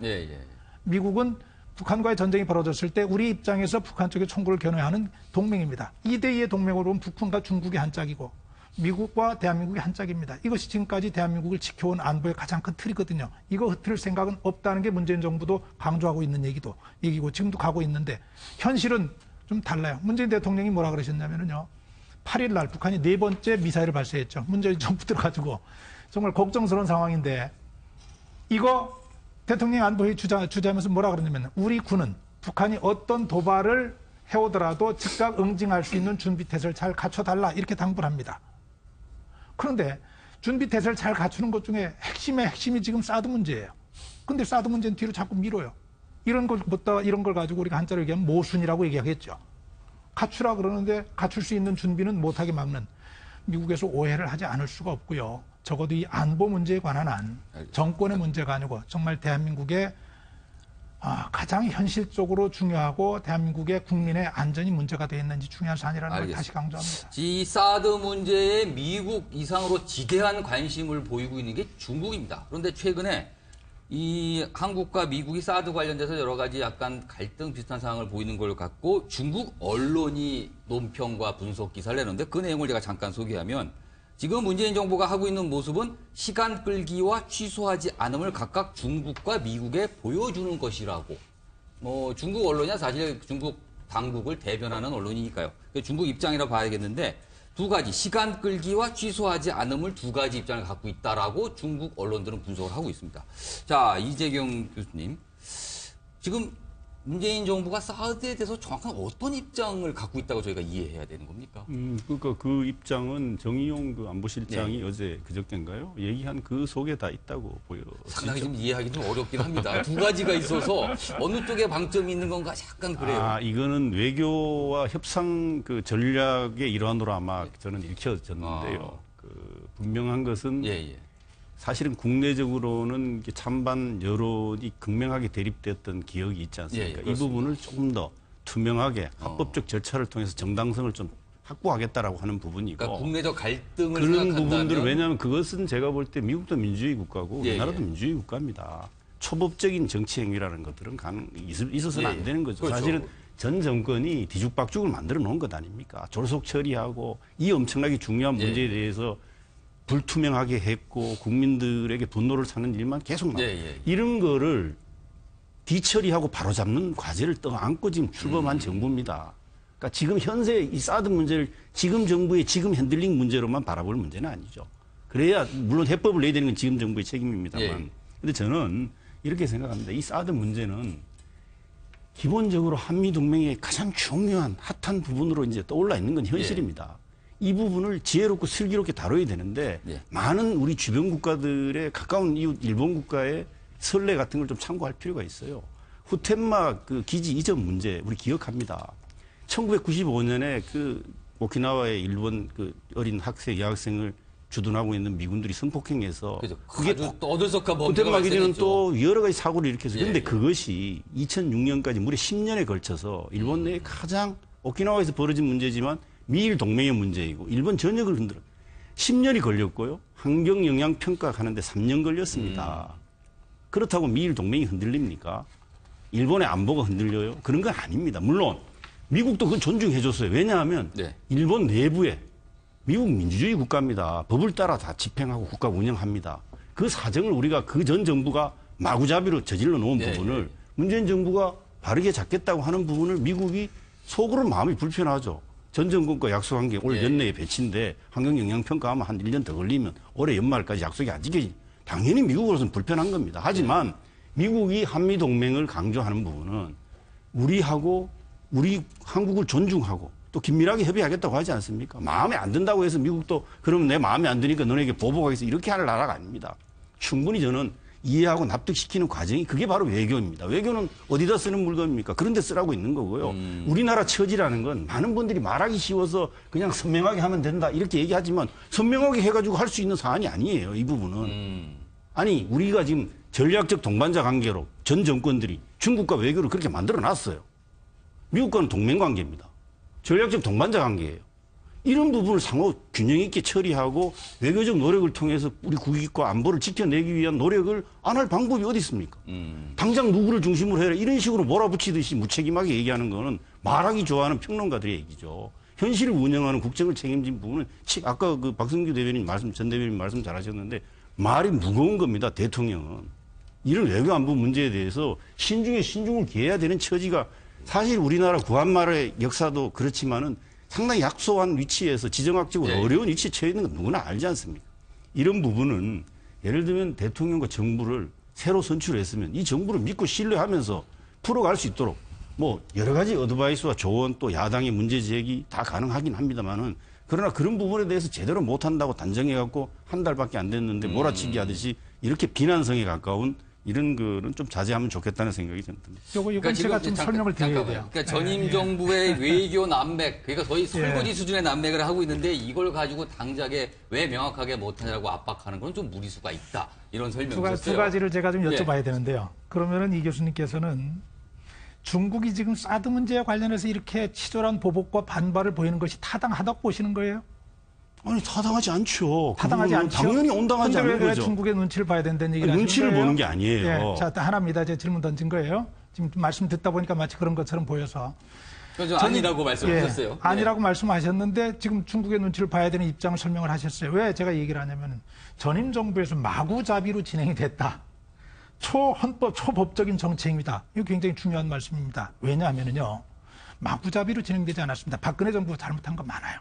미국은 북한과의 전쟁이 벌어졌을 때 우리 입장에서 북한 쪽에 총구를 겨눠야 하는 동맹입니다. 2대2의 동맹으로 보면 북한과 중국이 한 짝이고 미국과 대한민국이 한 짝입니다. 이것이 지금까지 대한민국을 지켜온 안보의 가장 큰 틀이거든요. 이거 흐트릴 생각은 없다는 게 문재인 정부도 강조하고 있는 얘기고 지금도 가고 있는데 현실은 좀 달라요. 문재인 대통령이 뭐라 그러셨냐면요. 8일 날 북한이 4번째 미사일을 발사했죠. 문재인 정부 들어가지고 정말 걱정스러운 상황인데 이거 대통령이 안보회의 주재하면서 뭐라 그러냐면 우리 군은 북한이 어떤 도발을 해오더라도 즉각 응징할 수 있는 준비태세를 잘 갖춰달라 이렇게 당부를 합니다. 그런데 준비태세를 잘 갖추는 것 중에 핵심이 지금 사드 문제예요. 근데 사드 문제는 뒤로 자꾸 미뤄요. 이런 걸 가지고 우리가 한자로 얘기하면 모순이라고 얘기하겠죠. 갖추라 그러는데 갖출 수 있는 준비는 못하게 막는 미국에서 오해를 하지 않을 수가 없고요. 적어도 이 안보 문제에 관한 한 정권의 문제가 아니고 정말 대한민국의 가장 현실적으로 중요하고 대한민국의 국민의 안전이 문제가 되어 있는지 중요한 사안이라는 걸 다시 강조합니다. 이 사드 문제에 미국 이상으로 지대한 관심을 보이고 있는 게 중국입니다. 그런데 최근에 이 한국과 미국이 사드 관련돼서 여러 가지 약간 갈등 비슷한 상황을 보이는 걸 갖고 중국 언론이 논평과 분석 기사를 내는데 그 내용을 제가 잠깐 소개하면 지금 문재인 정부가 하고 있는 모습은 시간 끌기와 취소하지 않음을 각각 중국과 미국에 보여주는 것이라고. 중국 언론이야 사실 중국 당국을 대변하는 언론이니까요. 중국 입장이라 봐야겠는데 두 가지 시간 끌기와 취소하지 않음을 두 가지 입장을 갖고 있다라고 중국 언론들은 분석을 하고 있습니다. 자, 이재경 교수님. 지금 문재인 정부가 사드에 대해서 정확한 어떤 입장을 갖고 있다고 저희가 이해해야 되는 겁니까? 그러니까 그 입장은 정의용 그 안보실장이 어제 그저께인가요? 얘기한 그 속에 다 있다고 보여지죠. 상당히 좀 이해하기 좀 어렵긴 합니다. 두 가지가 있어서 어느 쪽에 방점이 있는 건가 약간 그래요. 이거는 외교와 협상 그 전략의 일환으로 아마 저는 읽혀졌는데요. 그 분명한 것은 사실은 국내적으로는 찬반 여론이 극명하게 대립되었던 기억이 있지 않습니까? 이 부분을 조금 더 투명하게 합법적 절차를 통해서 정당성을 좀 확보하겠다라고 하는 부분이고 그러니까 국내적 갈등을 그런 부분들 왜냐하면 그것은 제가 볼 때 미국도 민주주의 국가고 우리나라도 민주주의 국가입니다. 초법적인 정치 행위라는 것들은 있어서는 안 되는 거죠. 그렇죠. 사실은 전 정권이 뒤죽박죽을 만들어 놓은 것 아닙니까? 졸속 처리하고 이 엄청나게 중요한 문제에 대해서 불투명하게 했고 국민들에게 분노를 사는 일만 계속 이런 거를 뒤처리하고 바로잡는 과제를 떠안고 지금 출범한 정부입니다. 그러니까 지금 현재 이 사드 문제를 지금 정부의 지금 핸들링 문제로만 바라볼 문제는 아니죠. 그래야 물론 해법을 내야 되는 건 지금 정부의 책임입니다만. 근데 저는 이렇게 생각합니다. 이 사드 문제는 기본적으로 한미 동맹의 가장 중요한 핫한 부분으로 이제 떠올라 있는 건 현실입니다. 이 부분을 지혜롭고 슬기롭게 다뤄야 되는데 많은 우리 주변 국가들의 가까운 이웃 일본 국가의 선례 같은 걸 좀 참고할 필요가 있어요. 후텐마 그 기지 이전 문제 우리 기억합니다. 1995년에 그 오키나와의 일본 그 어린 여학생을 주둔하고 있는 미군들이 성폭행해서 그게 떠들썩한 후텐마 기지는 또 여러 가지 사고를 일으켜서 그런데 그것이 2006년까지 무려 10년에 걸쳐서 일본 내에 가장 오키나와에서 벌어진 문제지만 미일 동맹의 문제이고 일본 전역을 흔들어 10년이 걸렸고요. 환경 영향 평가하는데 3년 걸렸습니다. 그렇다고 미일 동맹이 흔들립니까? 일본의 안보가 흔들려요? 그런 건 아닙니다. 물론 미국도 그건 존중해 줬어요. 왜냐하면 일본 내부에 미국 민주주의 국가입니다. 법을 따라 다 집행하고 국가 운영합니다. 그 사정을 우리가 그 전 정부가 마구잡이로 저질러 놓은 네, 부분을 네. 문재인 정부가 바르게 잡겠다고 하는 부분을 미국이 속으로 마음이 불편하죠. 전 정권과 약속한 게 올 예. 연내에 배치인데 환경영향평가하면 한 1년 더 걸리면 올해 연말까지 약속이 안 지켜지. 당연히 미국으로서는 불편한 겁니다. 하지만 미국이 한미동맹을 강조하는 부분은 우리하고 우리 한국을 존중하고 또 긴밀하게 협의하겠다고 하지 않습니까? 마음에 안 든다고 해서 미국도 그러면 내 마음에 안 드니까 너네에게 보복하겠어 이렇게 할 나라가 아닙니다. 충분히 저는 이해하고 납득시키는 과정이 그게 바로 외교입니다. 외교는 어디다 쓰는 물건입니까? 그런 데 쓰라고 있는 거고요. 우리나라 처지라는 건 많은 분들이 말하기 쉬워서 그냥 선명하게 하면 된다 이렇게 얘기하지만 선명하게 해가지고 할 수 있는 사안이 아니에요. 이 부분은. 아니 우리가 지금 전략적 동반자 관계로 전 정권들이 중국과 외교를 그렇게 만들어놨어요. 미국과는 동맹관계입니다. 전략적 동반자 관계예요. 이런 부분을 상호 균형 있게 처리하고 외교적 노력을 통해서 우리 국익과 안보를 지켜내기 위한 노력을 안 할 방법이 어디 있습니까? 당장 누구를 중심으로 해라 이런 식으로 몰아붙이듯이 무책임하게 얘기하는 거는 말하기 좋아하는 평론가들의 얘기죠. 현실을 운영하는 국정을 책임진 부분은 아까 그 박성규 대변인 전 대변인 말씀 잘하셨는데 말이 무거운 겁니다. 대통령은. 이런 외교 안보 문제에 대해서 신중에 신중을 기해야 되는 처지가 사실 우리나라 구한말의 역사도 그렇지만은 상당히 약소한 위치에서 지정학적으로 네. 어려운 위치에 처해 있는 건 누구나 알지 않습니까? 이런 부분은 예를 들면 대통령과 정부를 새로 선출했으면 이 정부를 믿고 신뢰하면서 풀어갈 수 있도록 뭐 여러 가지 어드바이스와 조언 또 야당의 문제 제기 다 가능하긴 합니다만은 그러나 그런 부분에 대해서 제대로 못한다고 단정해갖고 한 달밖에 안 됐는데 몰아치기 하듯이 이렇게 비난성에 가까운 이런 거는 좀 자제하면 좋겠다는 생각이 듭니다. 이건 제가 좀 설명을 드려야 돼요. 그러니까 전임 정부의 외교 난맥, 그러니까 거의 설거지 수준의 난맥을 하고 있는데 이걸 가지고 당장에 왜 명확하게 못하냐고 압박하는 건 좀 무리수가 있다. 이런 설명이셨어요. 두 가지를 제가 좀 여쭤봐야 되는데요. 그러면은 이 교수님께서는 중국이 지금 사드 문제와 관련해서 이렇게 치졸한 보복과 반발을 보이는 것이 타당하다고 보시는 거예요? 아니 타당하지 않죠. 타당하지 않죠. 당연히 온당하지 않는 왜 거죠. 중국의 눈치를 봐야 된다는 얘기를 눈치를 하시는 거예요? 보는 게 아니에요. 예, 자, 하나입니다. 제가 질문 던진 거예요. 지금 말씀 듣다 보니까 마치 그런 것처럼 보여서. 그건 좀 아니라고 말씀하셨어요. 예, 아니라고 말씀하셨는데 지금 중국의 눈치를 봐야 되는 입장을 설명을 하셨어요. 왜 제가 얘기를 하냐면 전임 정부에서 마구잡이로 진행이 됐다. 초헌법, 초법적인 정책입니다. 이거 굉장히 중요한 말씀입니다. 왜냐하면요. 마구잡이로 진행되지 않았습니다. 박근혜 정부가 잘못한 거 많아요.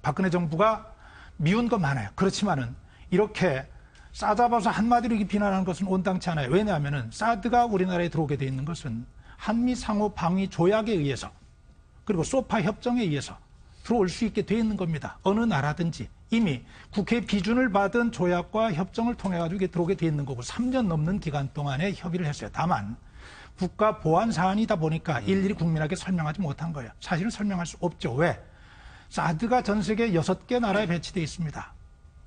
박근혜 정부가 미운 거 많아요. 그렇지만은 이렇게 싸잡아서 한마디로 이렇게 비난하는 것은 온당치 않아요. 왜냐하면은 사드가 우리나라에 들어오게 돼 있는 것은 한미 상호 방위 조약에 의해서 그리고 소파 협정에 의해서 들어올 수 있게 돼 있는 겁니다. 어느 나라든지 이미 국회 비준을 받은 조약과 협정을 통해 가지고 이게 들어오게 돼 있는 거고 3년 넘는 기간 동안에 협의를 했어요. 다만 국가 보안 사안이다 보니까 일일이 국민에게 설명하지 못한 거예요. 사실은 설명할 수 없죠. 왜? 사드가 전 세계 6개 나라에 배치되어 있습니다.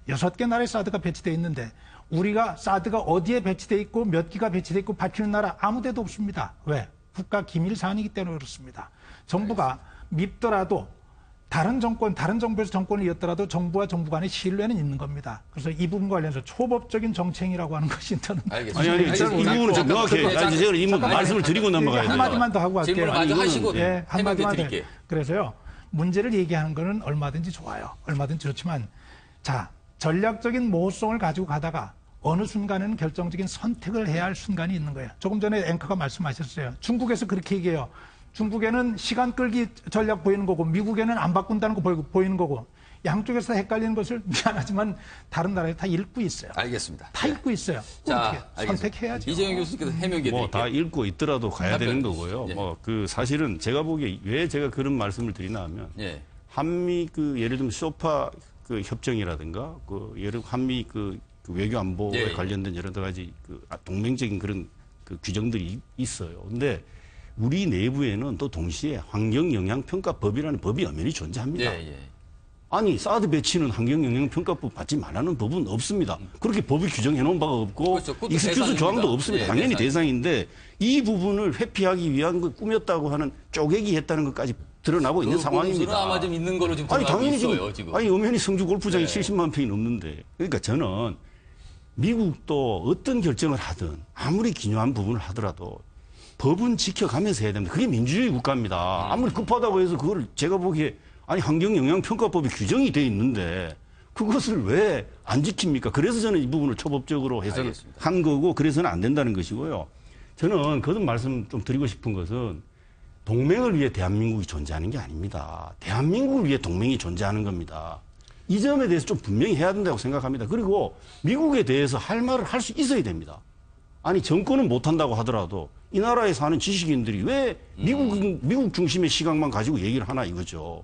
6개 나라에 사드가 배치되어 있는데 우리가 사드가 어디에 배치되어 있고 몇 기가 배치되어 있고 밝히는 나라 아무 데도 없습니다. 왜? 국가 기밀 사안이기 때문에 그렇습니다. 정부가 밉더라도 다른 정부에서 정권을 이었더라도 정부와 정부 간의 신뢰는 있는 겁니다. 그래서 이 부분 관련해서 초법적인 정책이라고 하는 것이 저는 아니 일단 이 부분은 좀 명확해. 제가 이 말씀을 드리고 넘어가야 돼요. 한마디만 더 하고 갈게요. 질문을 마저 하시고 예, 한마디만 더. 드릴게요. 그래서요. 문제를 얘기하는 거는 얼마든지 좋아요. 얼마든지 좋지만 자, 전략적인 모호성을 가지고 가다가 어느 순간에는 결정적인 선택을 해야 할 순간이 있는 거예요. 조금 전에 앵커가 말씀하셨어요. 중국에서 그렇게 얘기해요. 중국에는 시간 끌기 전략 보이는 거고 미국에는 안 바꾼다는 거 보이는 거고 양쪽에서 헷갈리는 것을 미안하지만 다른 나라에 다 읽고 있어요. 알겠습니다. 다 읽고 있어요. 자, 어떻게 선택해야죠. 이재용 교수님께서 해명해 드릴게요. 뭐 다 읽고 있더라도 가야 되는 거고요. 예. 뭐 그 사실은 제가 보기에 왜 제가 그런 말씀을 드리나 하면 예. 한미 그 예를 들면 소파 그 협정이라든가 그 예를 한미 그 외교 안보에 예. 관련된 여러 가지 그 동맹적인 그런 그 규정들이 있어요. 근데 우리 내부에는 또 동시에 환경영향평가법이라는 법이 엄연히 존재합니다. 예, 예. 아니 사드 배치는 환경영향평가법 받지 말라는 법은 없습니다. 그렇게 법이 규정해 놓은 바가 없고 그렇죠. 그것도 익스큐스 대상입니다. 조항도 없습니다. 예, 당연히 대상인데 이 부분을 회피하기 위한 그 꾸몄다고 하는 쪼개기 했다는 것까지 드러나고 있는 상황입니다. 아마 좀 있는 걸로 지금 아니 들어가고 당연히 있어요, 지금 아니 엄연히 성주 골프장이 70만 평이 넘는데 그러니까 저는 미국도 어떤 결정을 하든 아무리 기묘한 부분을 하더라도 법은 지켜가면서 해야 됩니다. 그게 민주주의 국가입니다. 아무리 급하다고 해서 그걸 제가 보기에 아니 환경영향평가법이 규정이 돼 있는데 그것을 왜 안 지킵니까? 그래서 저는 이 부분을 초법적으로 해석을 알겠습니다. 한 거고 그래서는 안 된다는 것이고요. 저는 거듭 말씀 좀 드리고 싶은 것은 동맹을 위해 대한민국이 존재하는 게 아닙니다. 대한민국을 위해 동맹이 존재하는 겁니다. 이 점에 대해서 좀 분명히 해야 된다고 생각합니다. 그리고 미국에 대해서 할 말을 할 수 있어야 됩니다. 아니 정권은 못한다고 하더라도 이 나라에 사는 지식인들이 왜 미국 중심의 시각만 가지고 얘기를 하나 이거죠.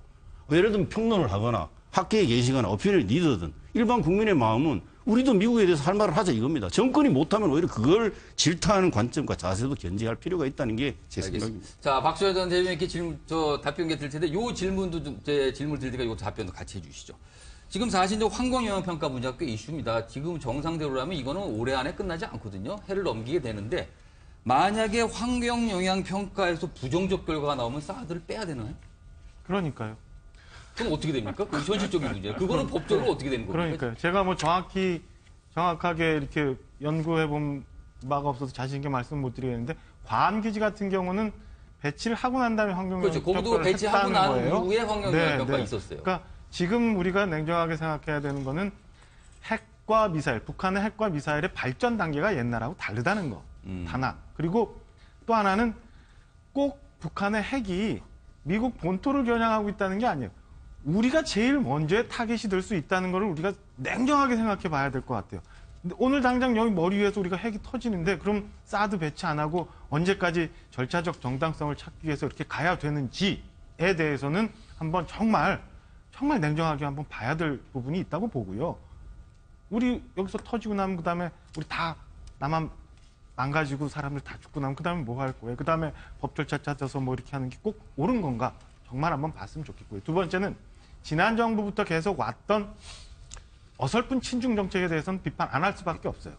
예를 들면 평론을 하거나 학계에 계시거나 어피니언 리더든 일반 국민의 마음은 우리도 미국에 대해서 할 말을 하자 이겁니다. 정권이 못하면 오히려 그걸 질타하는 관점과 자세도 견지할 필요가 있다는 게 제 생각입니다. 자, 박수현 전 대변인께 답변 드릴 텐데 요 질문도 제 질문 드릴 테니까 요 답변도 같이 해주시죠. 지금 사실 이제 환경영향평가 문제가 꽤 이슈입니다. 지금 정상대로라면 이거는 올해 안에 끝나지 않거든요. 해를 넘기게 되는데 만약에 환경영향평가에서 부정적 결과가 나오면 사드를 빼야 되나요? 그러니까요. 그럼 어떻게 됩니까? 그 현실적인 문제예요. 그거는 법적으로 어떻게 되는 겁니까? 그러니까요. 제가 뭐 정확하게 이렇게 연구해 본 바가 없어서 자신 있게 말씀 못 드리겠는데 과안기지 같은 경우는 배치를 하고 난 다음에 환경영향 그렇죠. 거기도 평가를 배치하고 했다는 난 거예요. 이후에 환경영향평가가 네. 있었어요. 그러니까 지금 우리가 냉정하게 생각해야 되는 거는 핵과 미사일, 북한의 핵과 미사일의 발전 단계가 옛날하고 다르다는 거. 하나. 그리고 또 하나는 꼭 북한의 핵이 미국 본토를 겨냥하고 있다는 게 아니에요. 우리가 제일 먼저의 타겟이 될 수 있다는 걸 우리가 냉정하게 생각해 봐야 될 것 같아요. 근데 오늘 당장 여기 머리 위에서 우리가 핵이 터지는데 그럼 사드 배치 안 하고 언제까지 절차적 정당성을 찾기 위해서 이렇게 가야 되는지에 대해서는 한번 정말 냉정하게 한번 봐야 될 부분이 있다고 보고요. 우리 여기서 터지고 나면 그다음에 우리 다 나만 망가지고 사람들 다 죽고 나면 그다음에 뭐 할 거예요? 그다음에 법 절차 찾아서 뭐 이렇게 하는 게 꼭 옳은 건가? 정말 한번 봤으면 좋겠고요. 두 번째는 지난 정부부터 계속 왔던 어설픈 친중 정책에 대해서는 비판 안 할 수밖에 없어요.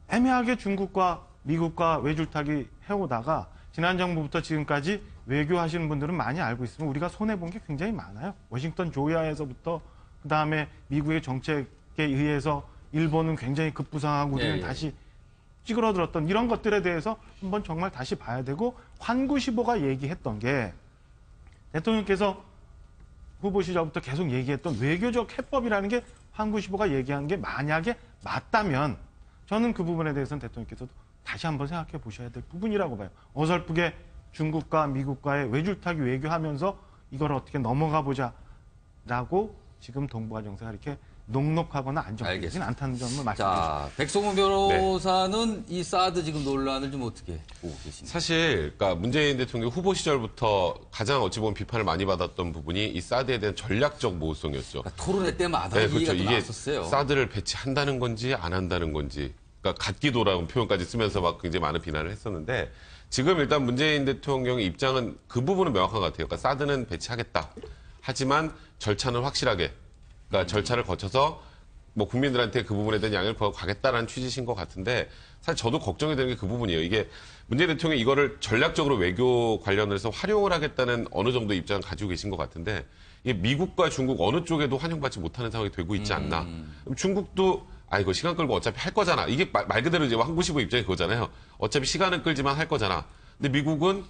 애매하게 중국과 미국과 외줄타기 해오다가 지난 정부부터 지금까지 외교하시는 분들은 많이 알고 있으면 우리가 손해본 게 굉장히 많아요. 워싱턴 조야에서부터 그다음에 미국의 정책에 의해서 일본은 굉장히 급부상하고 우리는 다시 찌그러들었던 이런 것들에 대해서 한번 정말 다시 봐야 되고 환구시보가 얘기했던 게 대통령께서 후보 시절부터 계속 얘기했던 외교적 해법이라는 게 환구시보가 얘기한 게 만약에 맞다면 저는 그 부분에 대해서는 대통령께서도 다시 한번 생각해 보셔야 될 부분이라고 봐요. 어설프게 중국과 미국과의 외줄타기 외교하면서 이걸 어떻게 넘어가 보자라고 지금 동북아 정세가 이렇게 녹록하거나 안정되진 않다는 점을 말씀드리겠습니다. 자, 백성문 변호사는 이 사드 지금 논란을 좀 어떻게 보고 계십니까? 사실 그러니까 문재인 대통령 후보 시절부터 가장 어찌 보면 비판을 많이 받았던 부분이 이 사드에 대한 전략적 모호성이었죠. 그러니까 토론회 때마다 네, 얘기가 그렇죠. 이게 나왔었어요. 사드를 배치한다는 건지 안 한다는 건지 그러니까 같기도라는 표현까지 쓰면서 막 굉장히 많은 비난을 했었는데 지금 일단 문재인 대통령의 입장은 그 부분은 명확한 것 같아요. 그러니까 사드는 배치하겠다. 하지만 절차는 확실하게 그러니까 절차를 거쳐서 뭐 국민들한테 그 부분에 대한 양해를 구하고 가겠다라는 취지신 것 같은데 사실 저도 걱정이 되는 게 그 부분이에요. 이게 문재인 대통령이 이거를 전략적으로 외교 관련해서 활용을 하겠다는 어느 정도 입장을 가지고 계신 것 같은데 이게 미국과 중국 어느 쪽에도 환영받지 못하는 상황이 되고 있지 않나. 그럼 중국도 이거 시간 끌고 어차피 할 거잖아. 이게 말 그대로 이제 환구시보 입장이 그거잖아요. 어차피 시간은 끌지만 할 거잖아. 근데 미국은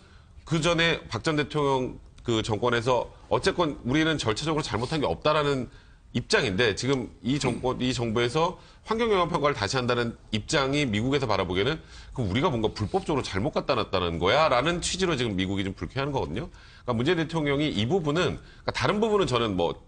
그 전에 박 전 대통령 그 정권에서 어쨌건 우리는 절차적으로 잘못한 게 없다라는 입장인데 지금 이 정부에서 환경영향평가를 다시 한다는 입장이 미국에서 바라보기에는 그럼 우리가 뭔가 불법적으로 잘못 갖다 놨다는 거야라는 취지로 지금 미국이 좀 불쾌한 거거든요. 그러니까 문재인 대통령이 이 부분은 그러니까 다른 부분은 저는 뭐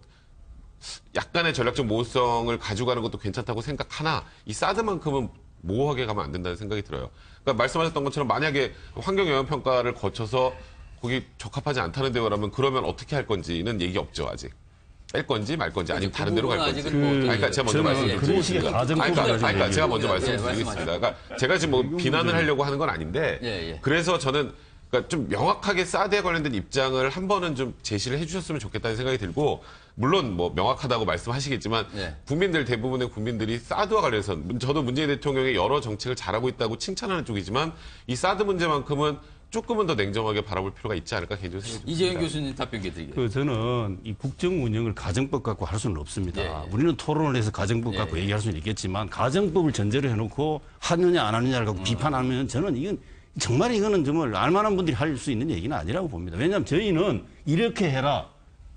약간의 전략적 모호성을 가져가는 것도 괜찮다고 생각하나 이 사드만큼은 모호하게 가면 안 된다는 생각이 들어요. 그러니까 말씀하셨던 것처럼 만약에 환경영향평가를 거쳐서 거기 적합하지 않다는 데라면 그러면 어떻게 할 건지는 얘기 없죠 아직. 뺄 건지 말 건지 아니면 다른 데로 갈 건지. 그러니까 제가 먼저 말씀드리겠습니다. 그러니까 제가 먼저 말씀드리겠습니다. 그러니까 제가 지금 뭐 비난을 하려고 하는 건 아닌데 그래서 저는 그러니까 좀 명확하게 사드에 관련된 입장을 한 번은 좀 제시를 해주셨으면 좋겠다는 생각이 들고 물론 뭐 명확하다고 말씀하시겠지만 국민들 대부분의 국민들이 사드와 관련해서 저도 문재인 대통령의 여러 정책을 잘하고 있다고 칭찬하는 쪽이지만 이 사드 문제만큼은 조금은 더 냉정하게 바라볼 필요가 있지 않을까 개인적으로 생각합니다. 이재용 교수님 답변 드리겠습니다. 저는 이 국정 운영을 가정법 갖고 할 수는 없습니다. 우리는 토론을 해서 가정법 갖고 얘기할 수는 있겠지만 가정법을 전제로 해놓고 하느냐 안 하느냐를 갖고 비판하면 저는 이거는 정말 알만한 분들이 할 수 있는 얘기는 아니라고 봅니다. 왜냐하면 저희는 이렇게 해라.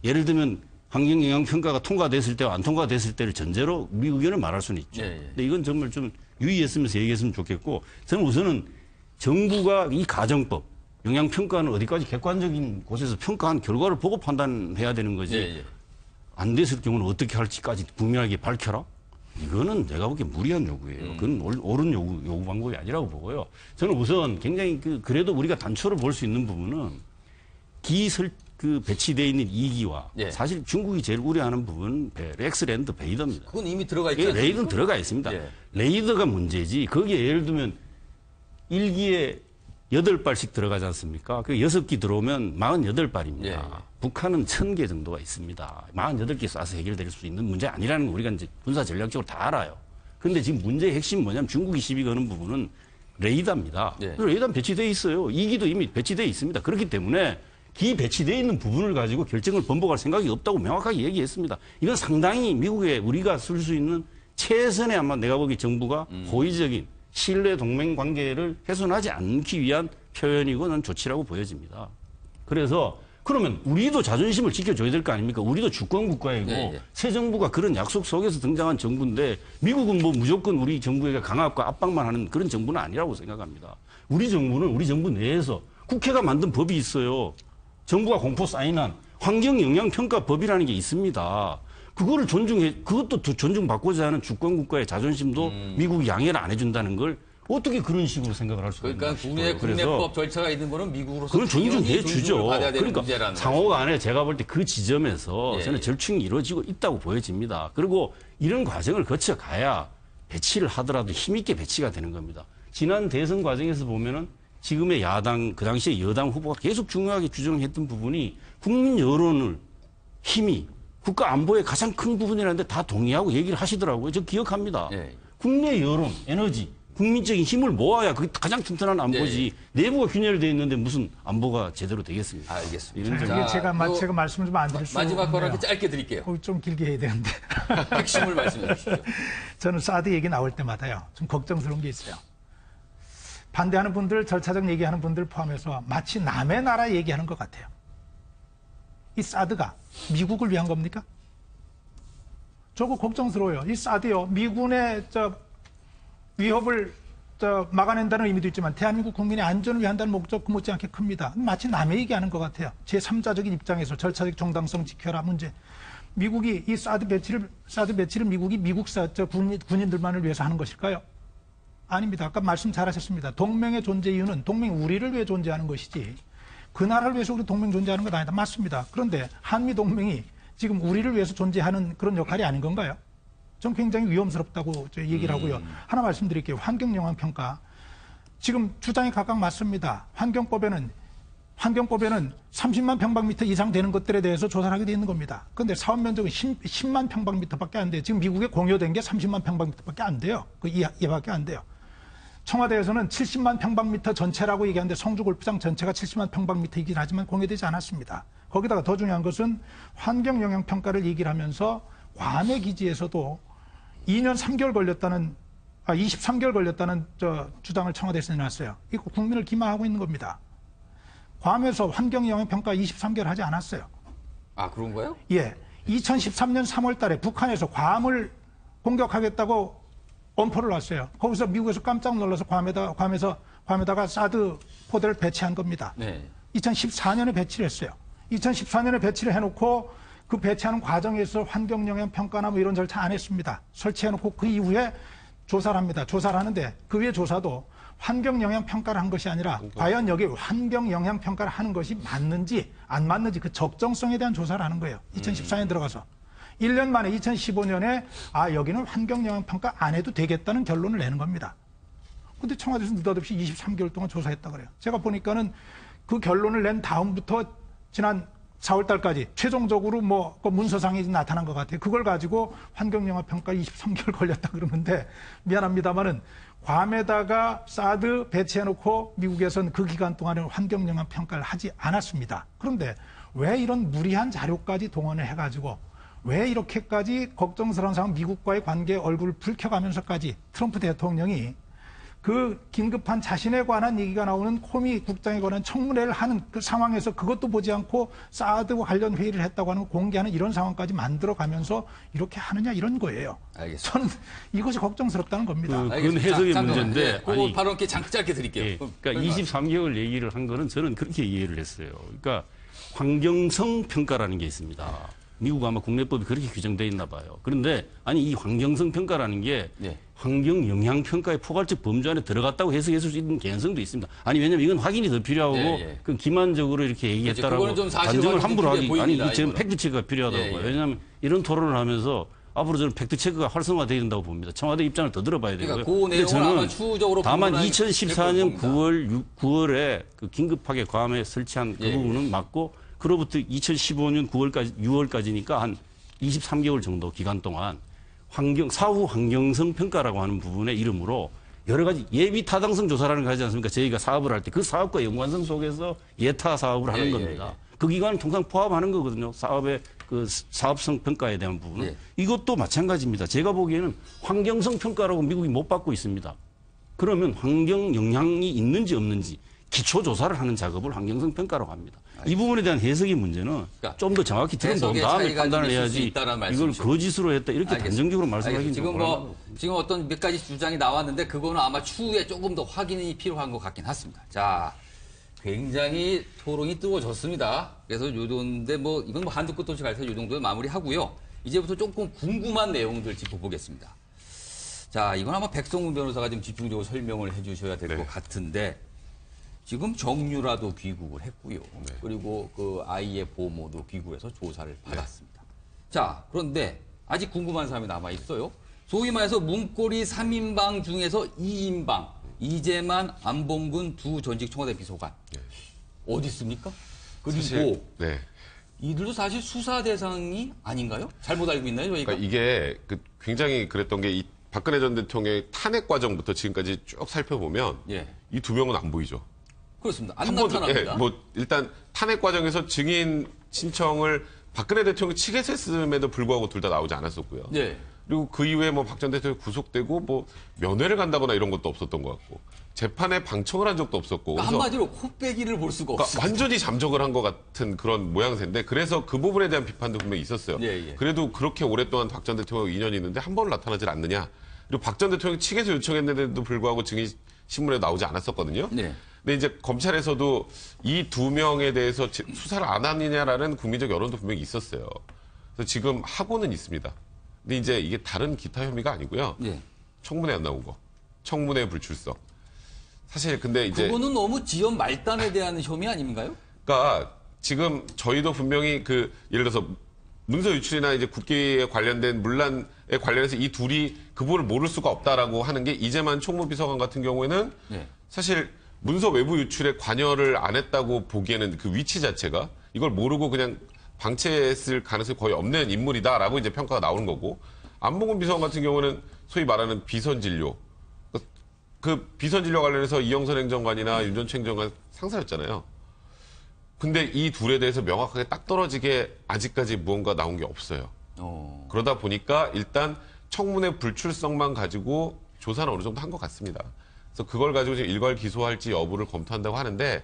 예를 들면 환경영향평가가 통과됐을 때와 안 통과됐을 때를 전제로 우리 의견을 말할 수는 있죠. 근데 이건 정말 좀 유의했으면서 얘기했으면 좋겠고 저는 우선은 정부가 이 가정법, 영향평가는 어디까지 객관적인 곳에서 평가한 결과를 보고 판단해야 되는 거지. 안 됐을 경우는 어떻게 할지까지 분명하게 밝혀라? 이거는 내가 보기엔 무리한 요구예요. 그건 옳은 요구 방법이 아니라고 보고요. 저는 우선 굉장히 그래도 우리가 단초로 볼 수 있는 부분은 배치되어 있는 2기와 사실 중국이 제일 우려하는 부분은 렉스랜드 베이더입니다. 그건 이미 들어가 있죠. 레이더는 들어가 있습니다. 레이더가 문제지. 거기에 예를 들면 1기에 8발씩 들어가지 않습니까? 그 6기 들어오면 48발입니다. 북한은 1000개 정도가 있습니다. 48개 쏴서 해결될 수 있는 문제 아니라는 거 우리가 이제 군사 전략적으로 다 알아요. 근데 지금 문제의 핵심이 뭐냐면 중국이 시비 거는 부분은 레이더입니다. 레이더는 배치되어 있어요. 2기도 이미 배치되어 있습니다. 그렇기 때문에 기 배치되어 있는 부분을 가지고 결정을 번복할 생각이 없다고 명확하게 얘기했습니다. 이건 상당히 미국에 우리가 쓸 수 있는 최선의 아마 내가 보기 정부가 호의적인 신뢰 동맹 관계를 훼손하지 않기 위한 표현이고 는 조치라고 보여집니다. 그래서 그러면 우리도 자존심을 지켜줘야 될 거 아닙니까? 우리도 주권 국가이고 새 정부가 그런 약속 속에서 등장한 정부인데 미국은 뭐 무조건 우리 정부에게 강압과 압박만 하는 그런 정부는 아니라고 생각합니다. 우리 정부는 우리 정부 내에서 국회가 만든 법이 있어요. 정부가 공포 사인한 환경영향평가법이라는 게 있습니다. 그거를 그것도 존중받고자 하는 주권국가의 자존심도 미국이 양해를 안 해준다는 걸 어떻게 그런 식으로 생각을 할 수가 있나 그러니까 국내 국내법 절차가 있는 거는 미국으로서 그건 존중해 주죠. 그러니까 문제라는 상호간에 제가 볼 때 그 지점에서 저는 절충이 이루어지고 있다고 보여집니다. 그리고 이런 과정을 거쳐가야 배치를 하더라도 힘있게 배치가 되는 겁니다. 지난 대선 과정에서 보면은 지금의 야당, 그 당시에 여당 후보가 계속 중요하게 주장했던 부분이 국민 여론을 힘이 국가 안보의 가장 큰 부분이라는데 다 동의하고 얘기를 하시더라고요. 저 기억합니다. 국내 여론, 에너지, 국민적인 힘을 모아야 그게 가장 튼튼한 안보지. 내부가 균열되어 있는데 무슨 안보가 제대로 되겠습니까? 알겠습니다. 이게 제가 말씀을 좀 안 드릴 수 마지막 거라도 짧게 드릴게요. 좀 길게 해야 되는데. 핵심을 말씀해 주시죠. 저는 사드 얘기 나올 때마다요. 좀 걱정스러운 게 있어요. 반대하는 분들, 절차적 얘기하는 분들 포함해서 마치 남의 나라 얘기하는 것 같아요. 이 사드가 미국을 위한 겁니까? 저거 걱정스러워요. 이 사드요. 미군의 위협을 막아낸다는 의미도 있지만 대한민국 국민의 안전을 위한다는 목적 그 못지않게 큽니다. 마치 남의 얘기하는 것 같아요. 제3자적인 입장에서 절차적 정당성 지켜라 문제. 미국이 이 사드 배치를 미국이 미국 군인들만을 위해서 하는 것일까요? 아닙니다. 아까 말씀 잘하셨습니다. 동맹의 존재 이유는 동맹 우리를 위해 존재하는 것이지 그 나라를 위해서 우리 동맹 존재하는 건 아니다. 맞습니다. 그런데 한미 동맹이 지금 우리를 위해서 존재하는 그런 역할이 아닌 건가요? 전 굉장히 위험스럽다고 얘기를 하고요. 하나 말씀드릴게요. 환경영향평가. 지금 주장이 각각 맞습니다. 환경법에는 30만 평방미터 이상 되는 것들에 대해서 조사를 하게 되어 있는 겁니다. 그런데 사업 면적은 10만 평방미터밖에 안 돼요. 지금 미국에 공여된 게 30만 평방미터밖에 안 돼요. 그 이하밖에 안 돼요. 청와대에서는 70만 평방미터 전체라고 얘기하는데 성주 골프장 전체가 70만 평방미터이긴 하지만 공개되지 않았습니다. 거기다가 더 중요한 것은 환경영향평가를 얘기를 하면서 괌의 기지에서도 2년 3개월 걸렸다는 23개월 걸렸다는 주장을 청와대에서 내놨어요. 이거 국민을 기만하고 있는 겁니다. 괌에서 환경영향평가 23개월 하지 않았어요. 아, 그런가요? 예. 2013년 3월 달에 북한에서 괌을 공격하겠다고 엄포를 놨어요. 거기서 미국에서 깜짝 놀라서 괌에다가 사드 포대를 배치한 겁니다. 2014년에 배치를 했어요. 2014년에 배치를 해놓고 그 배치하는 과정에서 환경영향평가나 뭐 이런 절차 안 했습니다. 설치해놓고 그 이후에 조사를 합니다. 조사를 하는데 그 위에 조사도 환경영향평가를 한 것이 아니라 과연 여기 환경영향평가를 하는 것이 맞는지 안 맞는지 그 적정성에 대한 조사를 하는 거예요. 2014년 들어가서. 1년 만에 2015년에 여기는 환경영향평가 안 해도 되겠다는 결론을 내는 겁니다. 근데 청와대에서 느닷없이 23개월 동안 조사했다 그래요. 제가 보니까는 그 결론을 낸 다음부터 지난 4월 달까지 최종적으로 그 문서상이 나타난 것 같아요. 그걸 가지고 환경영향평가 23개월 걸렸다 그러는데 미안합니다만은 괌에다가 사드 배치해놓고 미국에서는 그 기간 동안에 환경영향평가를 하지 않았습니다. 그런데 왜 이런 무리한 자료까지 동원을 해가지고 왜 이렇게까지 걱정스러운 상황 미국과의 관계에 얼굴을 붉혀가면서까지 트럼프 대통령이 그 긴급한 자신에 관한 얘기가 나오는 코미 국장에 관한 청문회를 하는 그 상황에서 그것도 보지 않고 사드와 관련 회의를 했다고 하는 걸 공개하는 이런 상황까지 만들어가면서 이렇게 하느냐 이런 거예요. 알겠습니다. 저는 이것이 걱정스럽다는 겁니다. 그건 해석의 문제인데. 그거 바로 이렇게 짧게 드릴게요. 예, 그러니까 23개월 얘기를 한 거는 저는 그렇게 이해를 했어요. 그러니까 환경성 평가라는 게 있습니다. 미국 아마 국내법이 그렇게 규정되어 있나 봐요. 그런데 아니 이 환경성 평가라는 게 예. 환경 영향 평가의 포괄적 범주 안에 들어갔다고 해석했을 수 있는 개연성도 있습니다. 아니 왜냐면 이건 확인이 더 필요하고 예. 그 기만적으로 이렇게 얘기했다라고 그거는 좀 사실 단정을 확인이 함부로 필요해 하기 아니 보입니다, 지금 이거는. 팩트 체크가 필요하다고요. 예. 왜냐하면 이런 토론을 하면서 앞으로 저는 팩트 체크가 활성화돼야 된다고 봅니다. 청와대 입장을 더 들어봐야 되고요. 그러니까 그 내용은 아마 추후적으로 다만 분분하게 2014년 봅니다. 9월에 그 긴급하게 괌에 설치한 그 예. 부분은 맞고 그로부터 2015년 6월까지니까 한 23개월 정도 기간 동안 사후 환경성 평가라고 하는 부분의 이름으로 여러 가지 예비 타당성 조사라는 거 하지 않습니까? 저희가 사업을 할 때 그 사업과 연관성 속에서 예타 사업을 하는 겁니다. 그 기간을 통상 포함하는 거거든요. 사업의 그 사업성 평가에 대한 부분은. 예. 이것도 마찬가지입니다. 제가 보기에는 환경성 평가라고 미국이 못 받고 있습니다. 그러면 환경 영향이 있는지 없는지 기초 조사를 하는 작업을 환경성 평가라고 합니다. 이 부분에 대한 해석의 문제는 좀 더 정확히 들어본 다음에 해석의 판단을 차이가 좀 있을 수 해야지 있다라는 이걸 말씀이시죠. 거짓으로 했다 이렇게 알겠습니다. 단정적으로 말씀하기는 좀 지금 지금 어떤 몇 가지 주장이 나왔는데 그거는 아마 추후에 조금 더 확인이 필요한 것 같긴 하습니다. 자, 굉장히 토론이 뜨거워졌습니다. 그래서 요 정도인데 뭐 이건 뭐 한두 끝도 없이 갈 때 요 정도에 마무리하고요. 이제부터 조금 궁금한 내용들 짚어보겠습니다. 자, 이건 아마 백성문 변호사가 좀 집중적으로 설명을 해주셔야 될 것 같은데 지금 정유라도 귀국을 했고요. 그리고 그 아이의 보모도 귀국해서 조사를 받았습니다. 자, 그런데 아직 궁금한 사람이 남아 있어요. 소위 말해서 문고리 3인방 중에서 2인방 이재만, 안봉근 두 전직 청와대 비서관 어디 있습니까? 그리고 사실, 이들도 사실 수사 대상이 아닌가요? 잘못 알고 있나요, 저희가? 그러니까 이게 굉장히 그랬던 게 이 박근혜 전 대통령의 탄핵 과정부터 지금까지 쭉 살펴보면 이 두 명은 안 보이죠. 그렇습니다. 안 나타납니다. 뭐 일단 탄핵 과정에서 증인 신청을 박근혜 대통령이 측에서 했음에도 불구하고 둘 다 나오지 않았었고요. 그리고 그 이후에 뭐 박 전 대통령이 구속되고 뭐 면회를 간다거나 이런 것도 없었던 것 같고 재판에 방청을 한 적도 없었고. 그러니까 한마디로 코빼기를 볼 수가 그러니까 없어요. 완전히 잠적을 한 것 같은 그런 모양새인데 그래서 그 부분에 대한 비판도 분명히 있었어요. 그래도 그렇게 오랫동안 박 전 대통령 2년이 있는데 한 번을 나타나질 않느냐. 그리고 박 전 대통령이 측에서 요청했는데도 불구하고 증인 신문에 나오지 않았었거든요. 근데 이제 검찰에서도 이 두 명에 대해서 수사를 안 하느냐라는 국민적 여론도 분명히 있었어요. 그래서 지금 하고는 있습니다. 근데 이제 이게 다른 기타 혐의가 아니고요. 청문회 안 나온 거. 청문회 불출석. 사실 근데 이제 그거는 너무 지연 말단에 대한 혐의 아닌가요? 그러니까 지금 저희도 분명히 그 예를 들어서 문서 유출이나 이제 국기에 관련된 문란에 관련해서 이 둘이 그 부분을 모를 수가 없다라고 하는 게 이재만 총무비서관 같은 경우에는 사실 문서 외부 유출에 관여를 안 했다고 보기에는 그 위치 자체가 이걸 모르고 그냥 방치했을 가능성이 거의 없는 인물이다라고 이제 평가가 나오는 거고 안봉근 비서관 같은 경우는 소위 말하는 비선진료 그 비선진료 관련해서 이영선 행정관이나 윤전추 행정관 상사였잖아요. 근데 이 둘에 대해서 명확하게 딱 떨어지게 아직까지 무언가 나온 게 없어요. 그러다 보니까 일단 청문회 불출석만 가지고 조사는 어느 정도 한 것 같습니다. 그래서 그걸 가지고 지금 일괄 기소할지 여부를 검토한다고 하는데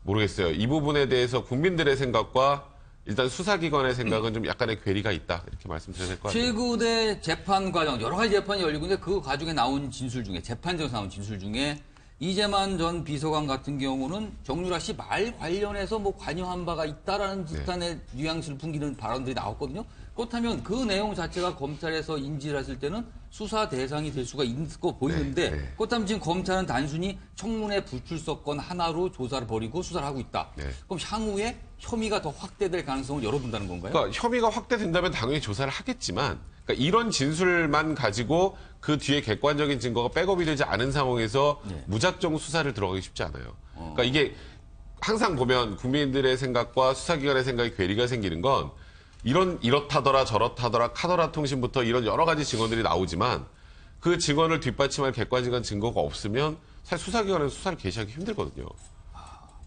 모르겠어요. 이 부분에 대해서 국민들의 생각과 일단 수사기관의 생각은 좀 약간의 괴리가 있다. 이렇게 말씀드려야 될 것 같아요. 최근의 재판 과정, 여러 가지 재판이 열리고 있는데 그 과정에 나온 진술 중에, 재판정에서 나온 진술 중에 이재만 전 비서관 같은 경우는 정유라 씨 말 관련해서 뭐 관여한 바가 있다라는 듯한 뉘앙스를 풍기는 발언들이 나왔거든요. 그렇다면 그 내용 자체가 검찰에서 인지를 했을 때는 수사 대상이 될 수가 있을 거 보이는데 그렇다면 지금 검찰은 단순히 청문회 불출석건 하나로 조사를 벌이고 수사를 하고 있다. 그럼 향후에 혐의가 더 확대될 가능성을 열어둔다는 건가요? 그러니까 혐의가 확대된다면 당연히 조사를 하겠지만 그러니까 이런 진술만 가지고 그 뒤에 객관적인 증거가 백업이 되지 않은 상황에서 무작정 수사를 들어가기 쉽지 않아요. 그러니까 이게 항상 보면 국민들의 생각과 수사기관의 생각이 괴리가 생기는 건 이렇다더라 저렇다더라 카더라 통신부터 이런 여러 가지 증언들이 나오지만 그 증언을 뒷받침할 객관적인 증거가 없으면 사실 수사기관에서 수사를 개시하기 힘들거든요.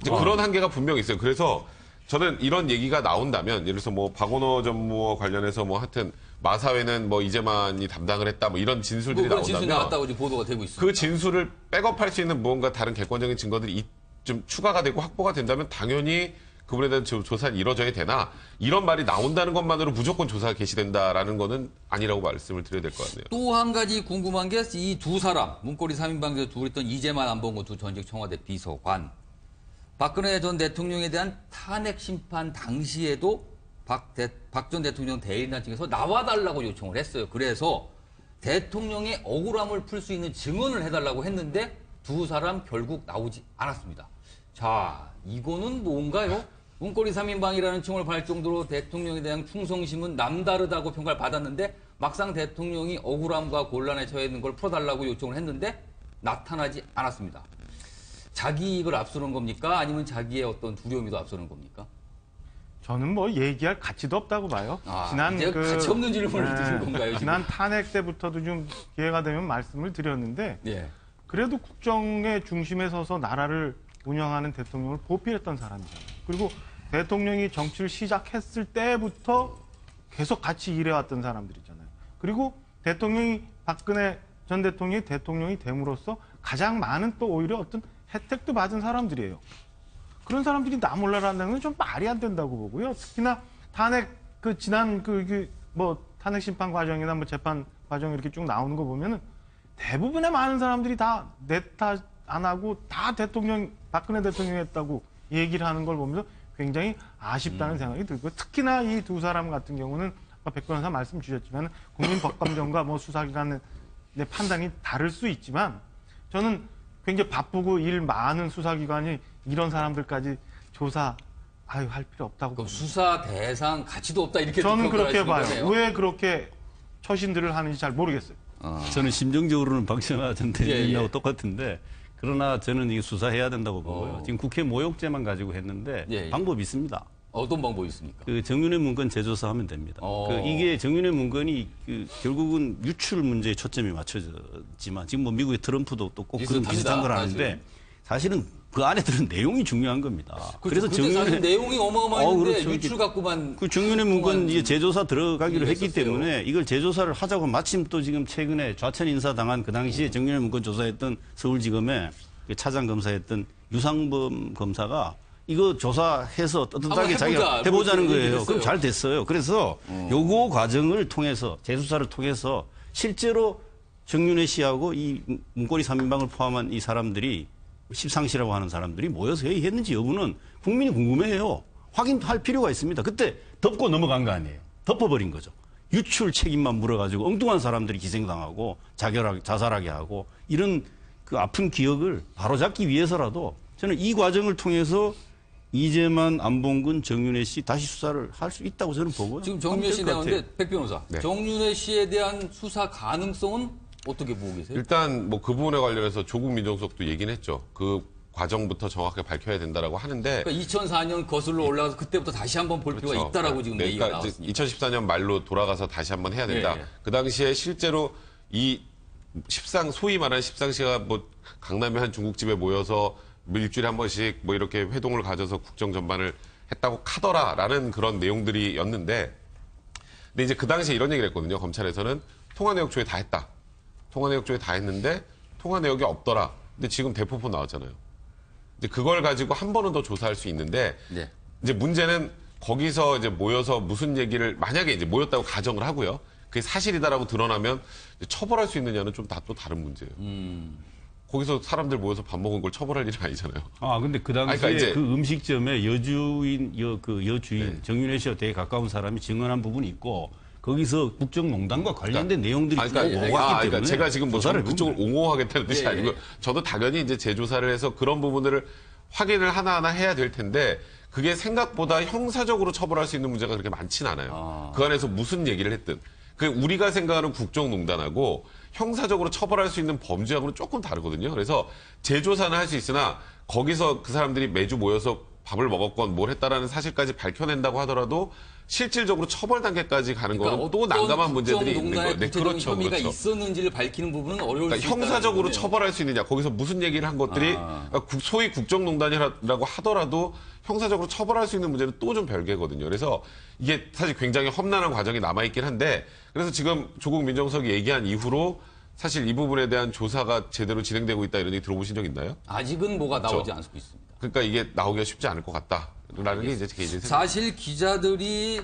이제 그런 한계가 분명히 있어요. 그래서 저는 이런 얘기가 나온다면 예를 들어서 뭐 박원호 전무와 관련해서 뭐 하여튼 마사회는 뭐 이재만이 담당을 했다 뭐 이런 진술들이 그런 진술이 나온다면 나왔다고 지금 보도가 되고 있습니다. 그 진술을 백업할 수 있는 무언가 다른 객관적인 증거들이 좀 추가가 되고 확보가 된다면 당연히 그분에 대한 조사는 이루어져야 되나 이런 말이 나온다는 것만으로 무조건 조사가 개시된다라는 거는 아니라고 말씀을 드려야 될 것 같네요. 또 한 가지 궁금한 게 이 두 사람, 문고리 3인방에서 둘 있던 이재만 안봉근 두 전직 청와대 비서관. 박근혜 전 대통령에 대한 탄핵 심판 당시에도 박 전 대통령 대리인단 측에서 나와달라고 요청을 했어요. 그래서 대통령의 억울함을 풀 수 있는 증언을 해달라고 했는데 두 사람 결국 나오지 않았습니다. 자, 이거는 뭔가요? 문고리 3인방이라는 칭호를 받을 정도로 대통령에 대한 충성심은 남다르다고 평가를 받았는데 막상 대통령이 억울함과 곤란에 처해 있는 걸 풀어달라고 요청을 했는데 나타나지 않았습니다. 자기 이익을 앞서는 겁니까? 아니면 자기의 어떤 두려움이 더 앞서는 겁니까? 저는 뭐 얘기할 가치도 없다고 봐요. 이제 가치 없는 질문을 드린 건가요? 지금? 지난 탄핵 때부터도 좀 기회가 되면 말씀을 드렸는데 예. 그래도 국정의 중심에 서서 나라를 운영하는 대통령을 보필했던 사람이잖아요. 그리고 대통령이 정치를 시작했을 때부터 계속 같이 일해왔던 사람들이잖아요. 그리고 박근혜 전 대통령이 대통령이 됨으로써 가장 많은 또 오히려 어떤 혜택도 받은 사람들이에요. 그런 사람들이 나 몰라라는 건 좀 말이 안 된다고 보고요. 특히나 탄핵 지난 탄핵 심판 과정이나 뭐 재판 과정 이렇게 쭉 나오는 거 보면은 대부분의 많은 사람들이 다 내 탓 안 하고 다 박근혜 대통령이 했다고 얘기를 하는 걸 보면서 굉장히 아쉽다는 생각이 들고요. 특히나 이 두 사람 같은 경우는 아까 백 변호사 말씀 주셨지만 국민법감정과 뭐 수사기관의 판단이 다를 수 있지만 저는 굉장히 바쁘고 일 많은 수사기관이 이런 사람들까지 할 필요 없다고. 그럼 수사 대상 가치도 없다 이렇게 저는 그렇게 봐요. 거네요? 왜 그렇게 처신들을 하는지 잘 모르겠어요. 저는 심정적으로는 박정아 전 대리인하고 예. 똑같은데 그러나 저는 이게 수사해야 된다고 보고요. 지금 국회 모욕죄만 가지고 했는데 예. 방법이 있습니다. 어떤 방법이 있습니까? 정윤회 문건 재조사하면 됩니다. 이게 정윤회 문건이 결국은 유출 문제에 초점이 맞춰졌지만 지금 뭐 미국의 트럼프도 또 꼭 그런 비슷한 걸 하는데 사실은 그 안에 들은 내용이 중요한 겁니다. 그래서 사실 내용이 어마어마한데 그렇죠. 유출 갖고만 그 정윤회 문건 이제 재조사 들어가기로 했기 했었어요. 때문에 이걸 재조사를 하자고 마침 또 지금 최근에 좌천 인사 당한 그 당시에 정윤회 문건 조사했던 서울지검에 차장 검사했던 유상범 검사가 이거 조사해서 떳떳하게 자기가 해보자는 거예요. 그럼 잘 됐어요. 그래서 요거 과정을 통해서 재수사를 통해서 실제로 정윤회 씨하고 이 문고리 3인방을 포함한 이 사람들이 십상시라고 하는 사람들이 모여서 회의했는지 여부는 국민이 궁금해해요. 확인할 필요가 있습니다. 그때 덮고 넘어간 거 아니에요. 덮어버린 거죠. 유출 책임만 물어가지고 엉뚱한 사람들이 희생당하고 자살하게 하고 이런 그 아픈 기억을 바로잡기 위해서라도 저는 이 과정을 통해서 이재만, 안봉근, 정윤회 씨 다시 수사를 할 수 있다고 저는 보고요. 지금 정윤회 씨 나오는데 백 변호사, 네. 정윤회 씨에 대한 수사 가능성은 어떻게 보고 계세요? 일단 뭐 그 부분에 관련해서 조국 민정수석도 얘기는 했죠. 그 과정부터 정확하게 밝혀야 된다라고 하는데. 그러니까 2004년 거슬러 올라가서 그때부터 다시 한번 볼 필요가 있다라고 지금 얘기가 그러니까 나왔습니다. 2014년 말로 돌아가서 다시 한번 해야 된다. 예. 그 당시에 실제로 이 소위 말하는 십상시가 뭐 강남의 한 중국집에 모여서 일주일에 한 번씩 뭐 이렇게 회동을 가져서 국정 전반을 했다고 카더라라는 그런 내용들이었는데, 근데 이제 그 당시에 이런 얘기를 했거든요. 검찰에서는 통화 내역 조회 다 했다. 통화 내역 조회 다 했는데 통화 내역이 없더라. 근데 지금 대포폰 나왔잖아요. 이제 그걸 가지고 한 번은 더 조사할 수 있는데 네. 이제 문제는 거기서 이제 모여서 무슨 얘기를 만약에 이제 모였다고 가정을 하고요. 그게 사실이다라고 드러나면 이제 처벌할 수 있느냐는 좀 또 다른 문제예요. 거기서 사람들 모여서 밥 먹은 걸 처벌할 일은 아니잖아요. 근데 그 당시에 그러니까 이제 그 음식점에 여주인 네. 정윤회 씨와 되게 가까운 사람이 증언한 부분이 있고 거기서 국정농단과 관련된 내용들이 쭉 오갔기 때문에 제가 지금 뭐 조사를 그쪽을 옹호하겠다는 뜻이 예, 아니고 예. 저도 당연히 이제 재조사를 해서 그런 부분들을 확인을 하나하나 해야 될 텐데 그게 생각보다 형사적으로 처벌할 수 있는 문제가 그렇게 많지는 않아요. 그 안에서 무슨 얘기를 했든 그 우리가 생각하는 국정농단하고 형사적으로 처벌할 수 있는 범죄하고는 조금 다르거든요. 그래서 재조사는 할 수 있으나 거기서 그 사람들이 매주 모여서 밥을 먹었건 뭘 했다라는 사실까지 밝혀낸다고 하더라도 실질적으로 처벌 단계까지 가는 거는 또 난감한 문제들이 있는 거예요. 네, 그렇죠. 혐의가 있었는지를 밝히는 부분은 어려울 그러니까 수 있다는 형사적으로 거네요. 처벌할 수 있느냐, 거기서 무슨 얘기를 한 것들이 소위 국정농단이라고 하더라도 형사적으로 처벌할 수 있는 문제는 또 좀 별개거든요. 그래서 이게 사실 굉장히 험난한 과정이 남아있긴 한데, 그래서 지금 조국 민정수석이 얘기한 이후로 사실 이 부분에 대한 조사가 제대로 진행되고 있다 이런 얘기 들어보신 적 있나요? 아직은 뭐가 나오지 그렇죠. 않고 있습니다. 그러니까 이게 나오기가 쉽지 않을 것 같다라는 게 이제 제 개인적인 생각입니다. 사실 기자들이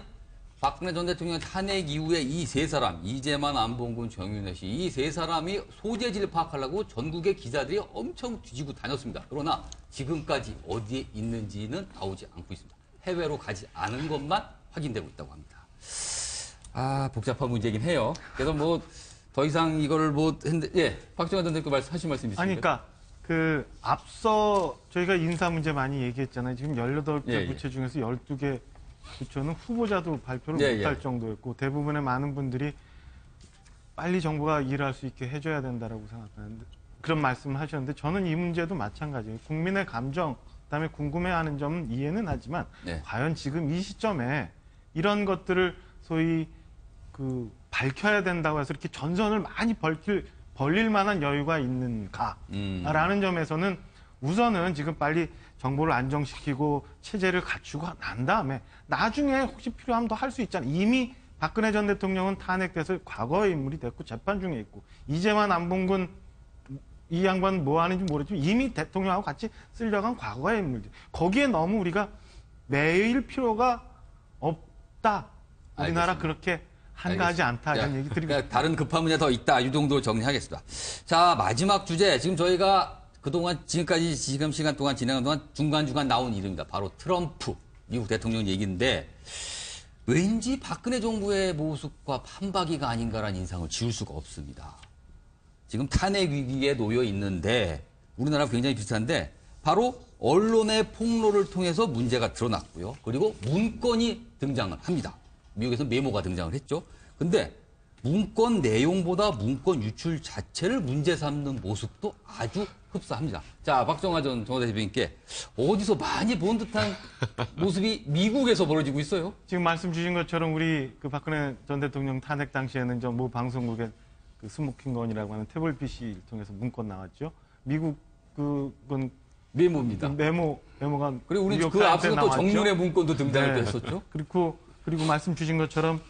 박근혜 전 대통령 탄핵 이후에 이 세 사람, 이재만, 안봉근, 정윤회 씨, 이 세 사람이 소재지를 파악하려고 전국의 기자들이 엄청 뒤지고 다녔습니다. 그러나 지금까지 어디에 있는지는 나오지 않고 있습니다. 해외로 가지 않은 것만 확인되고 있다고 합니다. 아, 복잡한 문제긴 해요. 그래서 뭐 더 이상 이거를 뭐 했는데, 예, 박정환 전 대표 하신 말씀 있으십니까? 아니, 그러니까 그 앞서 저희가 인사 문제 많이 얘기했잖아요. 지금 18개 예, 예. 부처 중에서 12개 부처는 후보자도 발표를 예, 못할 예. 정도였고 대부분의 많은 분들이 빨리 정부가 일할 수 있게 해줘야 된다라고 생각하는데 그런 말씀을 하셨는데 저는 이 문제도 마찬가지예요. 국민의 감정, 그다음에 궁금해하는 점은 이해는 하지만 네. 과연 지금 이 시점에 이런 것들을 소위 그 밝혀야 된다고 해서 이렇게 전선을 많이 벌릴 만한 여유가 있는가라는 점에서는 우선은 지금 빨리 정보를 안정시키고 체제를 갖추고 난 다음에 나중에 혹시 필요하면 더 할 수 있잖아요. 이미 박근혜 전 대통령은 탄핵돼서 과거의 인물이 됐고 재판 중에 있고 이재만 안봉근 이 양반 뭐 하는지 모르지만 이미 대통령하고 같이 쓸려간 과거의 인물들. 거기에 너무 우리가 매일 필요가 없다. 우리나라 알겠습니다. 그렇게 한가하지 않다 이런 얘기 드리고 그러니까 다른 급한 문제 더 있다. 이 정도로 정리하겠습니다. 자, 마지막 주제. 지금 저희가 그동안 지금까지 지금 시간 동안 진행한 동안 중간중간 나온 이름입니다. 바로 트럼프 미국 대통령 얘기인데 왠지 박근혜 정부의 모습과 판박이가 아닌가라는 인상을 지울 수가 없습니다. 지금 탄핵 위기에 놓여 있는데 우리나라가 굉장히 비슷한데 바로 언론의 폭로를 통해서 문제가 드러났고요. 그리고 문건이 등장을 합니다. 미국에서 메모가 등장을 했죠. 근데 문건 내용보다 문건 유출 자체를 문제 삼는 모습도 아주 흡사합니다. 자, 박정화 전 정호대 대표님께 어디서 많이 본 듯한 모습이 미국에서 벌어지고 있어요. 지금 말씀 주신 것처럼 우리 그 박근혜 전 대통령 탄핵 당시에는 저 모 방송국의 그 스모킹건이라고 하는 태블릿 통해서 문건 나왔죠. 미국 그건 메모입니다. 메모가 그리고 우리 뉴욕 그 타임스에 앞서서 또 나왔죠. 정문의 문건도 등장을 네. 했었죠. 그리고 말씀 주신 것처럼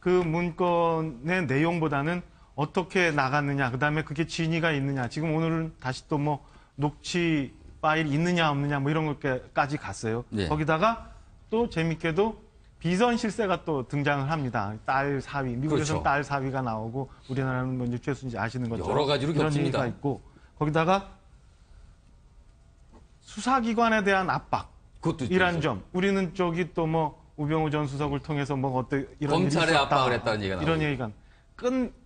그 문건의 내용보다는 어떻게 나갔느냐, 그다음에 그게 진위가 있느냐. 지금 오늘은 다시 또 뭐 녹취 파일이 있느냐 없느냐 뭐 이런 것까지 갔어요. 네. 거기다가 또 재밌게도 비선 실세가 또 등장을 합니다. 딸 사위, 미국에서는 그렇죠. 딸 사위가 나오고 우리나라는 먼저 최순실 아시는 것처럼 여러 가지로 이런 겹칩니다. 얘기가 있고 거기다가 수사기관에 대한 압박. 그것도 이란 있죠. 점. 우리는 저기 또 뭐 우병우 전 수석을 통해서 뭐 어떤 이런 검찰에 일이 있었다. 압박을 했다는 얘기가 이런 나오고. 얘기가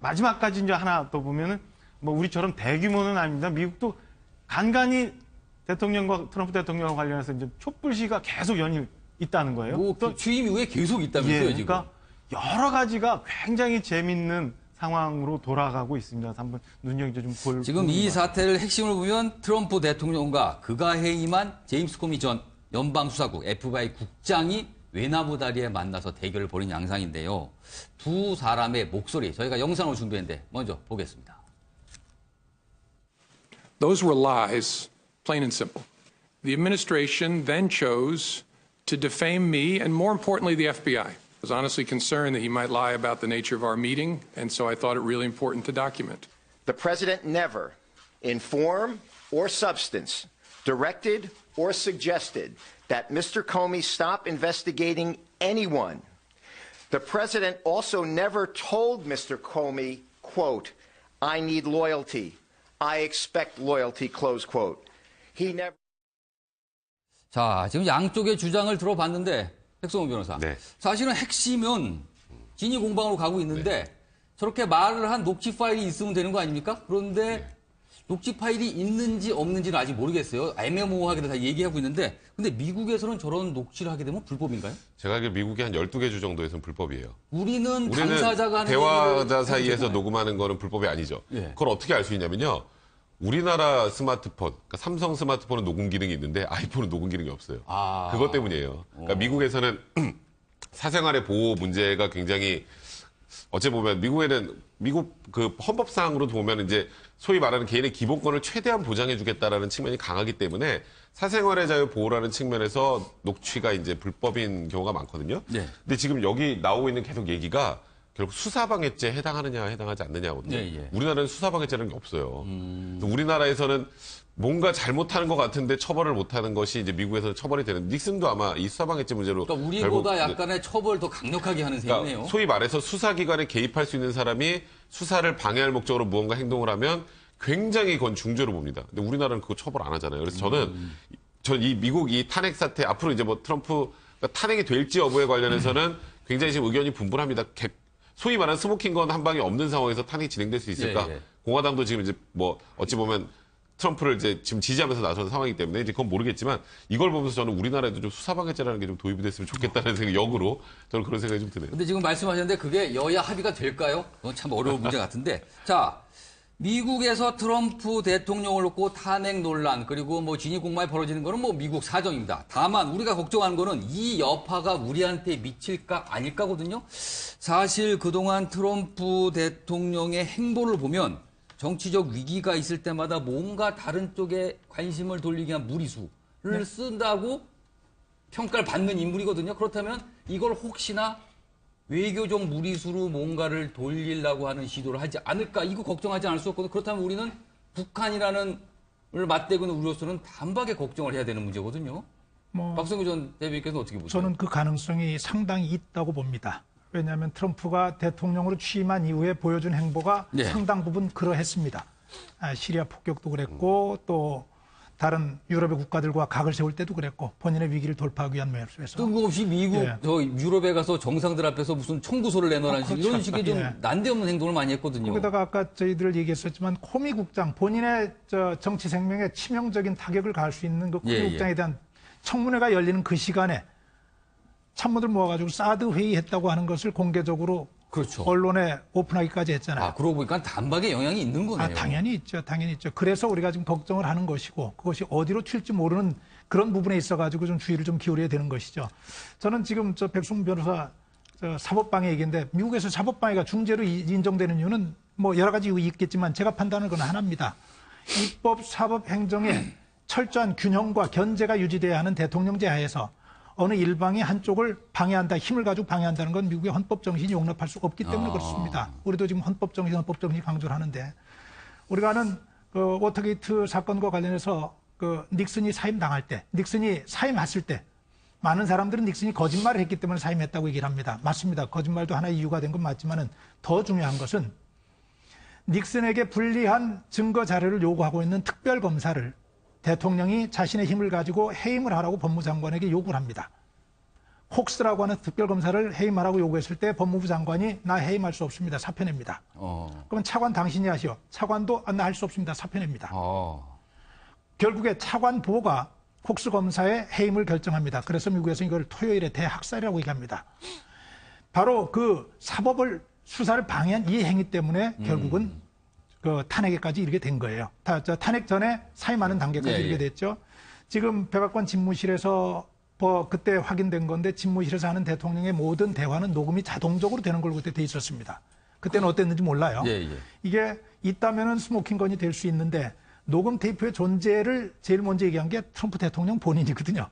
마지막까지 이제 하나 더 보면은 뭐 우리처럼 대규모는 아닙니다. 미국도 간간히 대통령과 트럼프 대통령과 관련해서 이제 촛불 시위가 계속 연일 있다는 거예요. 뭐 또 취임 이후에 계속 있다면서요, 예, 지금. 그러니까 여러 가지가 굉장히 재밌는 상황으로 돌아가고 있습니다. 한번 눈여겨 좀 볼. 지금 이 사태를 핵심을 보면 트럼프 대통령과 그가 해임한 제임스 코미 전 연방수사국 FBI 국장이 외나무 다리에 만나서 대결을 벌인 양상인데요. 두 사람의 목소리 저희가 영상을 준비했는데 먼저 보겠습니다. Those were lies, plain and simple. The administration then chose to defame me and, more importantly, the FBI. I was honestly concerned that he might lie about the nature of our meeting, and so I thought it really important to document. The president never, in form or substance, directed or suggested that Mr. Comey stop investigating anyone. The president also never told Mr. Comey, quote, I need loyalty. I expect loyalty, close quote. He never. 자, 지금 양쪽의 주장을 들어봤는데 백성호 변호사. 네. 사실은 핵심은 진위 공방으로 가고 있는데 저렇게 말을 한 녹취 파일이 있으면 되는 거 아닙니까? 그런데 녹취 파일이 있는지 없는지는 아직 모르겠어요. 애매모호하게 다 얘기하고 있는데 근데 미국에서는 저런 녹취를 하게 되면 불법인가요? 제가 알기로 미국의 한 12개 주 정도에서는 불법이에요. 우리는 당사자가 하는 대화자 얘기를 사이에서 해도 되잖아요. 녹음하는 거는 불법이 아니죠. 예. 그걸 어떻게 알 수 있냐면요. 우리나라 스마트폰, 그러니까 삼성 스마트폰은 녹음 기능이 있는데 아이폰은 녹음 기능이 없어요. 그것 때문이에요. 그러니까 미국에서는 사생활의 보호 문제가 굉장히 어째 보면 미국 그 헌법상으로 보면 이제 소위 말하는 개인의 기본권을 최대한 보장해주겠다라는 측면이 강하기 때문에 사생활의 자유 보호라는 측면에서 녹취가 이제 불법인 경우가 많거든요. 네. 근데 지금 여기 나오고 있는 계속 얘기가 결국 수사방해죄에 해당하느냐 해당하지 않느냐거든요. 우리나라는 수사방해죄라는 게 없어요. 우리나라에서는 뭔가 잘못하는 것 같은데 처벌을 못하는 것이 이제 미국에서는 처벌이 되는. 닉슨도 아마 이 수사방해죄 문제로 그러니까 우리보다 약간의 처벌 더 강력하게 하는 셈이네요. 그러니까 소위 말해서 수사기관에 개입할 수 있는 사람이 수사를 방해할 목적으로 무언가 행동을 하면 굉장히 그건 중죄로 봅니다. 근데 우리나라는 그거 처벌 안 하잖아요. 그래서 저는 이 미국 이 탄핵 사태 앞으로 이제 뭐 트럼프가 탄핵이 될지 여부에 관련해서는 굉장히 지금 의견이 분분합니다. 소위 말하는 스모킹건 한 방이 없는 상황에서 탄핵이 진행될 수 있을까? 공화당도 지금 이제 뭐 어찌 보면 트럼프를 이제 지금 지지하면서 나서는 상황이기 때문에 이제 그건 모르겠지만 이걸 보면서 저는 우리나라에도 좀 수사방해죄라는 게 좀 도입이 됐으면 좋겠다는 생각, 역으로 저는 그런 생각이 좀 드네요. 근데 지금 말씀하셨는데 그게 여야 합의가 될까요? 그건 참 어려운 문제 같은데. 자, 미국에서 트럼프 대통령을 놓고 탄핵 논란 그리고 뭐 진위 공방이 벌어지는 거는 뭐 미국 사정입니다. 다만 우리가 걱정하는 거는 이 여파가 우리한테 미칠까 아닐까거든요. 사실 그동안 트럼프 대통령의 행보를 보면 정치적 위기가 있을 때마다 뭔가 다른 쪽에 관심을 돌리기 위한 무리수를 쓴다고 평가를 받는 인물이거든요. 그렇다면 이걸 혹시나 외교적 무리수로 뭔가를 돌리려고 하는 시도를 하지 않을까? 이거 걱정하지 않을 수 없거든요. 그렇다면 우리는 북한이라는 을 맞대고 있는 우리로서는 단박에 걱정을 해야 되는 문제거든요. 박성규 전 대변인께서 어떻게 보세요? 저는 그 가능성이 상당히 있다고 봅니다. 왜냐하면 트럼프가 대통령으로 취임한 이후에 보여준 행보가 상당 부분 그러했습니다. 시리아 폭격도 그랬고 또 다른 유럽의 국가들과 각을 세울 때도 그랬고 본인의 위기를 돌파하기 위한 면에서 뜬금없이 미국 저 유럽에 가서 정상들 앞에서 무슨 청구서를 내놓으라는 그렇죠. 이런 식의 좀 난데없는 행동을 많이 했거든요. 거기다가 아까 저희들 얘기했었지만 코미 국장 본인의 정치 생명에 치명적인 타격을 가할 수 있는 그 코미 국장에 대한 청문회가 열리는 그 시간에 참모들 모아가지고 사드 회의했다고 하는 것을 공개적으로 언론에 오픈하기까지 했잖아요. 그러고 보니까 단박에 영향이 있는 거네요. 당연히 있죠. 당연히 있죠. 그래서 우리가 지금 걱정을 하는 것이고 그것이 어디로 튈지 모르는 그런 부분에 있어가지고 좀 주의를 좀 기울여야 되는 것이죠. 저는 지금 백승 변호사 사법방해 얘기인데 미국에서 사법방해가 중죄로 인정되는 이유는 뭐 여러 가지 이유 있겠지만 제가 판단하는 건 하나입니다. 입법, 사법, 행정의 철저한 균형과 견제가 유지돼야 하는 대통령제 하에서 어느 일방이 한쪽을 방해한다, 힘을 가지고 방해한다는 건 미국의 헌법 정신이 용납할 수 없기 때문에 그렇습니다. 우리도 지금 헌법 정신 강조를 하는데 우리가 아는 그 워터게이트 사건과 관련해서 그 닉슨이 사임당할 때, 닉슨이 사임했을 때 많은 사람들은 닉슨이 거짓말을 했기 때문에 사임했다고 얘기를 합니다. 맞습니다. 거짓말도 하나의 이유가 된 건 맞지만은 더 중요한 것은 닉슨에게 불리한 증거 자료를 요구하고 있는 특별검사를 대통령이 자신의 힘을 가지고 해임을 하라고 법무장관에게 요구를 합니다. 혹스라고 하는 특별검사를 해임하라고 요구했을 때 법무부 장관이 나 해임할 수 없습니다. 사표냅니다. 그러면 차관 당신이 하시오. 차관도 나 할 수 없습니다. 사표냅니다. 결국에 차관 보가 혹스 검사의 해임을 결정합니다. 그래서 미국에서 이걸 토요일에 대학살이라고 얘기합니다. 바로 그 사법을 수사를 방해한 이 행위 때문에 결국은 그 탄핵에까지 이르게 된 거예요. 탄핵 전에 사임하는 단계까지 이르게 됐죠. 지금 백악관 집무실에서 그때 확인된 건데 집무실에서 하는 대통령의 모든 대화는 녹음이 자동적으로 되는 걸로 그때 돼 있었습니다. 그때는 어땠는지 몰라요. 이게 있다면은 스모킹건이 될 수 있는데 녹음 테이프의 존재를 제일 먼저 얘기한 게 트럼프 대통령 본인이거든요.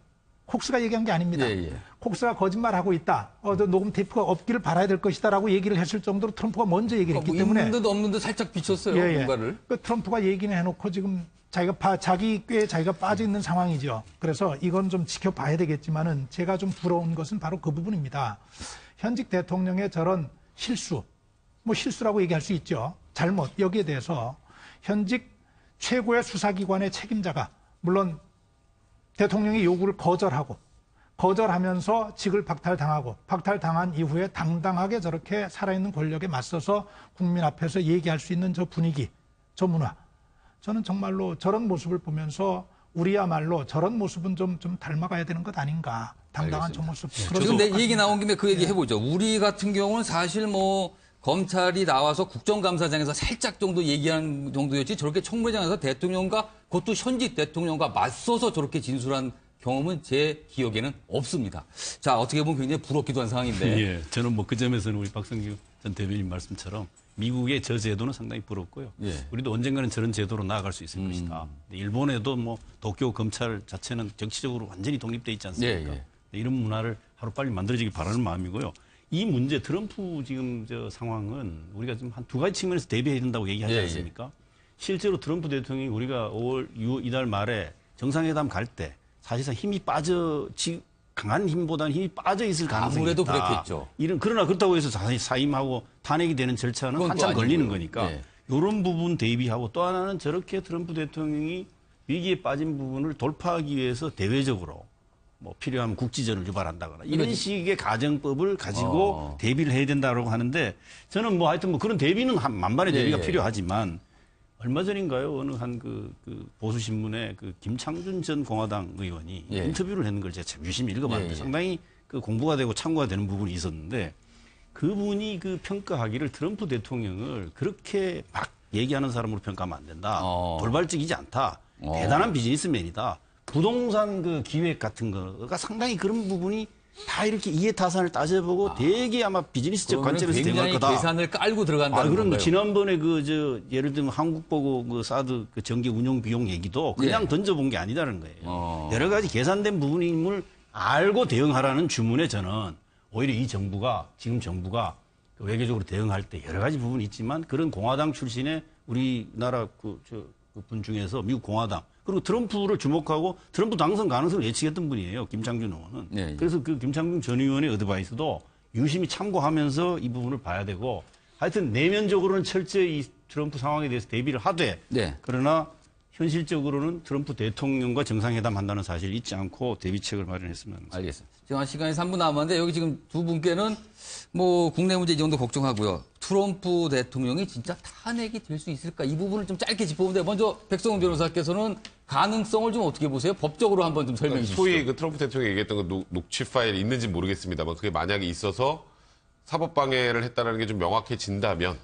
콕스가 얘기한 게 아닙니다. 콕스가 거짓말하고 있다. 녹음 테이프가 없기를 바라야 될 것이다라고 얘기를 했을 정도로 트럼프가 먼저 얘기를 했기 때문에 있는 듯 없는 듯 살짝 비쳤어요. 뭔가를. 트럼프가 얘기는 해놓고 지금 자기 꾀에 자기가 빠져 있는 상황이죠. 그래서 이건 좀 지켜봐야 되겠지만은 제가 좀 부러운 것은 바로 그 부분입니다. 현직 대통령의 저런 실수, 뭐 실수라고 얘기할 수 있죠. 잘못, 여기에 대해서 현직 최고의 수사기관의 책임자가 물론 대통령의 요구를 거절하면서 직을 박탈당한 이후에 당당하게 저렇게 살아있는 권력에 맞서서 국민 앞에서 얘기할 수 있는 저 분위기, 저 문화. 저는 정말로 저런 모습을 보면서 우리야말로 저런 모습은 좀 닮아가야 되는 것 아닌가. 당당한 저 모습. 지금 내 얘기 나온 김에 그 얘기 해보죠. 우리 같은 경우는 사실 뭐 검찰이 나와서 국정감사장에서 살짝 정도 얘기한 정도였지 저렇게 청문회장에서 대통령과 그것도 현직 대통령과 맞서서 저렇게 진술한 경험은 제 기억에는 없습니다. 자, 어떻게 보면 굉장히 부럽기도 한 상황인데. 예, 저는 뭐 그 점에서는 우리 박성규 전 대변인 말씀처럼 미국의 저 제도는 상당히 부럽고요. 예. 우리도 언젠가는 저런 제도로 나아갈 수 있을 것이다. 일본에도 뭐 도쿄 검찰 자체는 정치적으로 완전히 독립돼 있지 않습니까? 예, 예. 이런 문화를 하루빨리 만들어지길 바라는 마음이고요. 이 문제 트럼프 지금 저 상황은 우리가 지금 한 두 가지 측면에서 대비해야 된다고 얘기하지 예, 예. 않습니까? 실제로 트럼프 대통령이 우리가 5월 이달 말에 정상회담 갈 때 사실상 힘이 강한 힘보다는 힘이 빠져 있을 가능성이 아무래도 있다. 그랬겠죠. 그러나 그렇다고 해서 사임하고 탄핵이 되는 절차는 그건 또 한참 걸리는 아니고요. 거니까 예. 이런 부분 대비하고 또 하나는 저렇게 트럼프 대통령이 위기에 빠진 부분을 돌파하기 위해서 대외적으로 뭐 필요하면 국지전을 유발한다거나 이런 식의 가정법을 가지고 대비를 해야 된다고 하는데 저는 뭐 하여튼 뭐 그런 대비는 만반의 대비가 필요하지만 얼마 전인가요? 어느 한 그 보수 신문에 그 김창준 전 공화당 의원이 인터뷰를 했는 걸 제가 참 유심히 읽어봤는데 상당히 그 공부가 되고 참고가 되는 부분이 있었는데 그분이 그 평가하기를 트럼프 대통령을 그렇게 막 얘기하는 사람으로 평가하면 안 된다. 돌발적이지 않다. 대단한 비즈니스맨이다. 부동산 그 기획 같은 거가 상당히 그런 부분이 다 이렇게 이해타산을 따져보고 되게 아마 비즈니스적 관점에서 대응할 거다. 계산을 깔고 들어간다는 그럼 건가요? 지난번에 예를 들면 한국 보고 그 사드 그 전기 운용 비용 얘기도 그냥 던져본 게 아니다는 거예요. 여러 가지 계산된 부분임을 알고 대응하라는 주문에 저는 오히려 지금 정부가 그 외교적으로 대응할 때 여러 가지 부분이 있지만 그런 공화당 출신의 우리나라 분 중에서 미국 공화당 그리고 트럼프를 주목하고 트럼프 당선 가능성을 예측했던 분이에요. 김창준 의원은. 그래서 그 김창준 전 의원의 어드바이스도 유심히 참고하면서 이 부분을 봐야 되고 하여튼 내면적으로는 철저히 이 트럼프 상황에 대해서 대비를 하되 그러나 현실적으로는 트럼프 대통령과 정상회담 한다는 사실을 잊지 않고 대비책을 마련했으면 합니다. 알겠습니다. 지금 한 시간이 3분 남았는데 여기 지금 두 분께는 뭐 국내 문제 이 정도 걱정하고요. 트럼프 대통령이 진짜 탄핵이 될 수 있을까? 이 부분을 좀 짧게 짚어보는데 먼저 백성훈 변호사께서는 가능성을 좀 어떻게 보세요? 법적으로 한번 좀 설명해 주시죠. 소위 그 트럼프 대통령이 얘기했던 그 녹취 파일이 있는지 모르겠습니다만 그게 만약에 있어서 사법방해를 했다는 게 좀 명확해진다면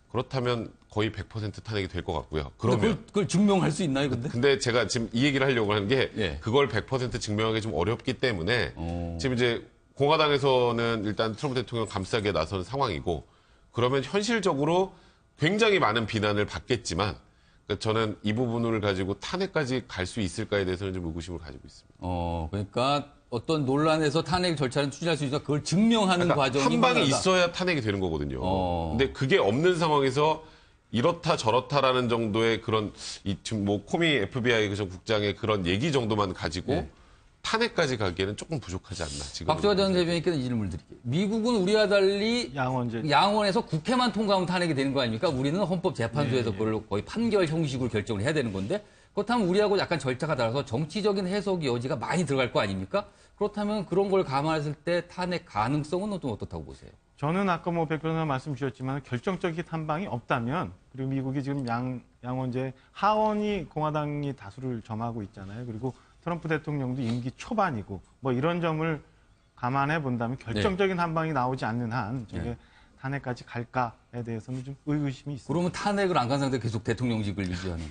그렇다면 거의 100% 탄핵이 될 것 같고요. 그러면 그걸 증명할 수 있나요, 근데 제가 지금 이 얘기를 하려고 하는 게 그걸 100% 증명하기 좀 어렵기 때문에 지금 이제 공화당에서는 일단 트럼프 대통령 감싸기에 나서는 상황이고 그러면 현실적으로 굉장히 많은 비난을 받겠지만 그러니까 저는 이 부분을 가지고 탄핵까지 갈 수 있을까에 대해서는 좀 의구심을 가지고 있습니다. 그러니까 어떤 논란에서 탄핵 절차를 추진할 수 있으니까 그걸 증명하는 과정이 한 방이 필요하다. 있어야 탄핵이 되는 거거든요. 근데 그게 없는 상황에서 이렇다 저렇다라는 정도의 그런 지금 뭐 코미 FBI 국장의 그런 얘기 정도만 가지고 탄핵까지 가기에는 조금 부족하지 않나. 지금 박주화 전 대변인께는 이 질문을 드릴게요. 미국은 우리와 달리 양원에서 국회만 통과하면 탄핵이 되는 거 아닙니까? 우리는 헌법재판소에서 그걸 거의 판결 형식으로 결정을 해야 되는 건데 그렇다면 우리하고 약간 절차가 달라서 정치적인 해석 여지가 많이 들어갈 거 아닙니까? 그렇다면 그런 걸 감안했을 때 탄핵 가능성은 좀 어떻다고 보세요? 저는 아까 백 변호사 말씀 주셨지만 결정적인 한방이 없다면 그리고 미국이 지금 양원제 하원이 공화당이 다수를 점하고 있잖아요. 그리고 트럼프 대통령도 임기 초반이고 뭐 이런 점을 감안해 본다면 결정적인 한방이 나오지 않는 한 저게 탄핵까지 갈까에 대해서는 좀 의구심이 있습니다. 그러면 탄핵을 안 간 상태로 계속 대통령직을 유지하는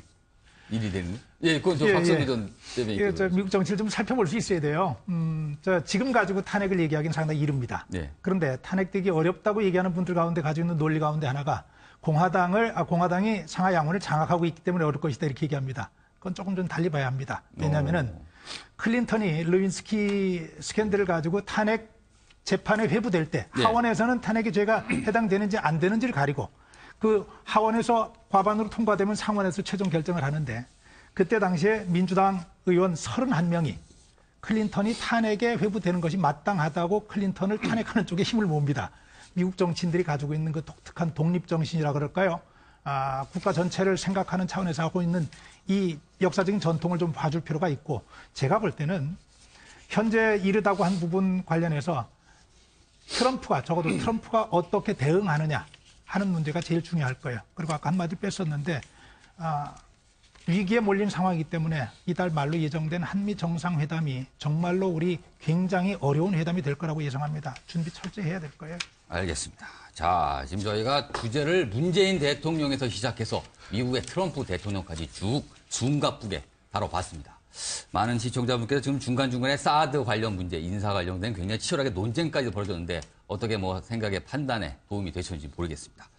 일이 되는? 그건 저 박성규 전 대변인. 미국 정치를 좀 살펴볼 수 있어야 돼요. 지금 가지고 탄핵을 얘기하기는 상당히 이릅니다. 그런데 탄핵되기 어렵다고 얘기하는 분들 가운데 가지고 있는 논리 가운데 하나가 공화당이 상하 양원을 장악하고 있기 때문에 어려울 것이다 이렇게 얘기합니다. 그건 조금 좀 달리 봐야 합니다. 왜냐하면은 클린턴이 루인스키 스캔들을 가지고 탄핵 재판에 회부될 때 하원에서는 탄핵의 죄가 해당되는지 안 되는지를 가리고 그 하원에서 과반으로 통과되면 상원에서 최종 결정을 하는데 그때 당시에 민주당 의원 31명이 클린턴이 탄핵에 회부되는 것이 마땅하다고 클린턴을 탄핵하는 쪽에 힘을 모읍니다. 미국 정치인들이 가지고 있는 그 독특한 독립정신이라 그럴까요? 국가 전체를 생각하는 차원에서 하고 있는 이 역사적인 전통을 좀 봐줄 필요가 있고 제가 볼 때는 현재 이르다고 한 부분 관련해서 적어도 트럼프가 어떻게 대응하느냐 하는 문제가 제일 중요할 거예요. 그리고 아까 한마디 뺐었는데 위기에 몰린 상황이기 때문에 이달 말로 예정된 한미 정상회담이 정말로 우리 굉장히 어려운 회담이 될 거라고 예상합니다. 준비 철저히 해야 될 거예요. 알겠습니다. 자, 지금 저희가 주제를 문재인 대통령에서 시작해서 미국의 트럼프 대통령까지 쭉 숨가쁘게 다뤄봤습니다. 많은 시청자분께서 지금 중간중간에 사드 관련 문제, 인사 관련된 굉장히 치열하게 논쟁까지 벌어졌는데 어떻게 뭐 생각에 판단에 도움이 되셨는지 모르겠습니다.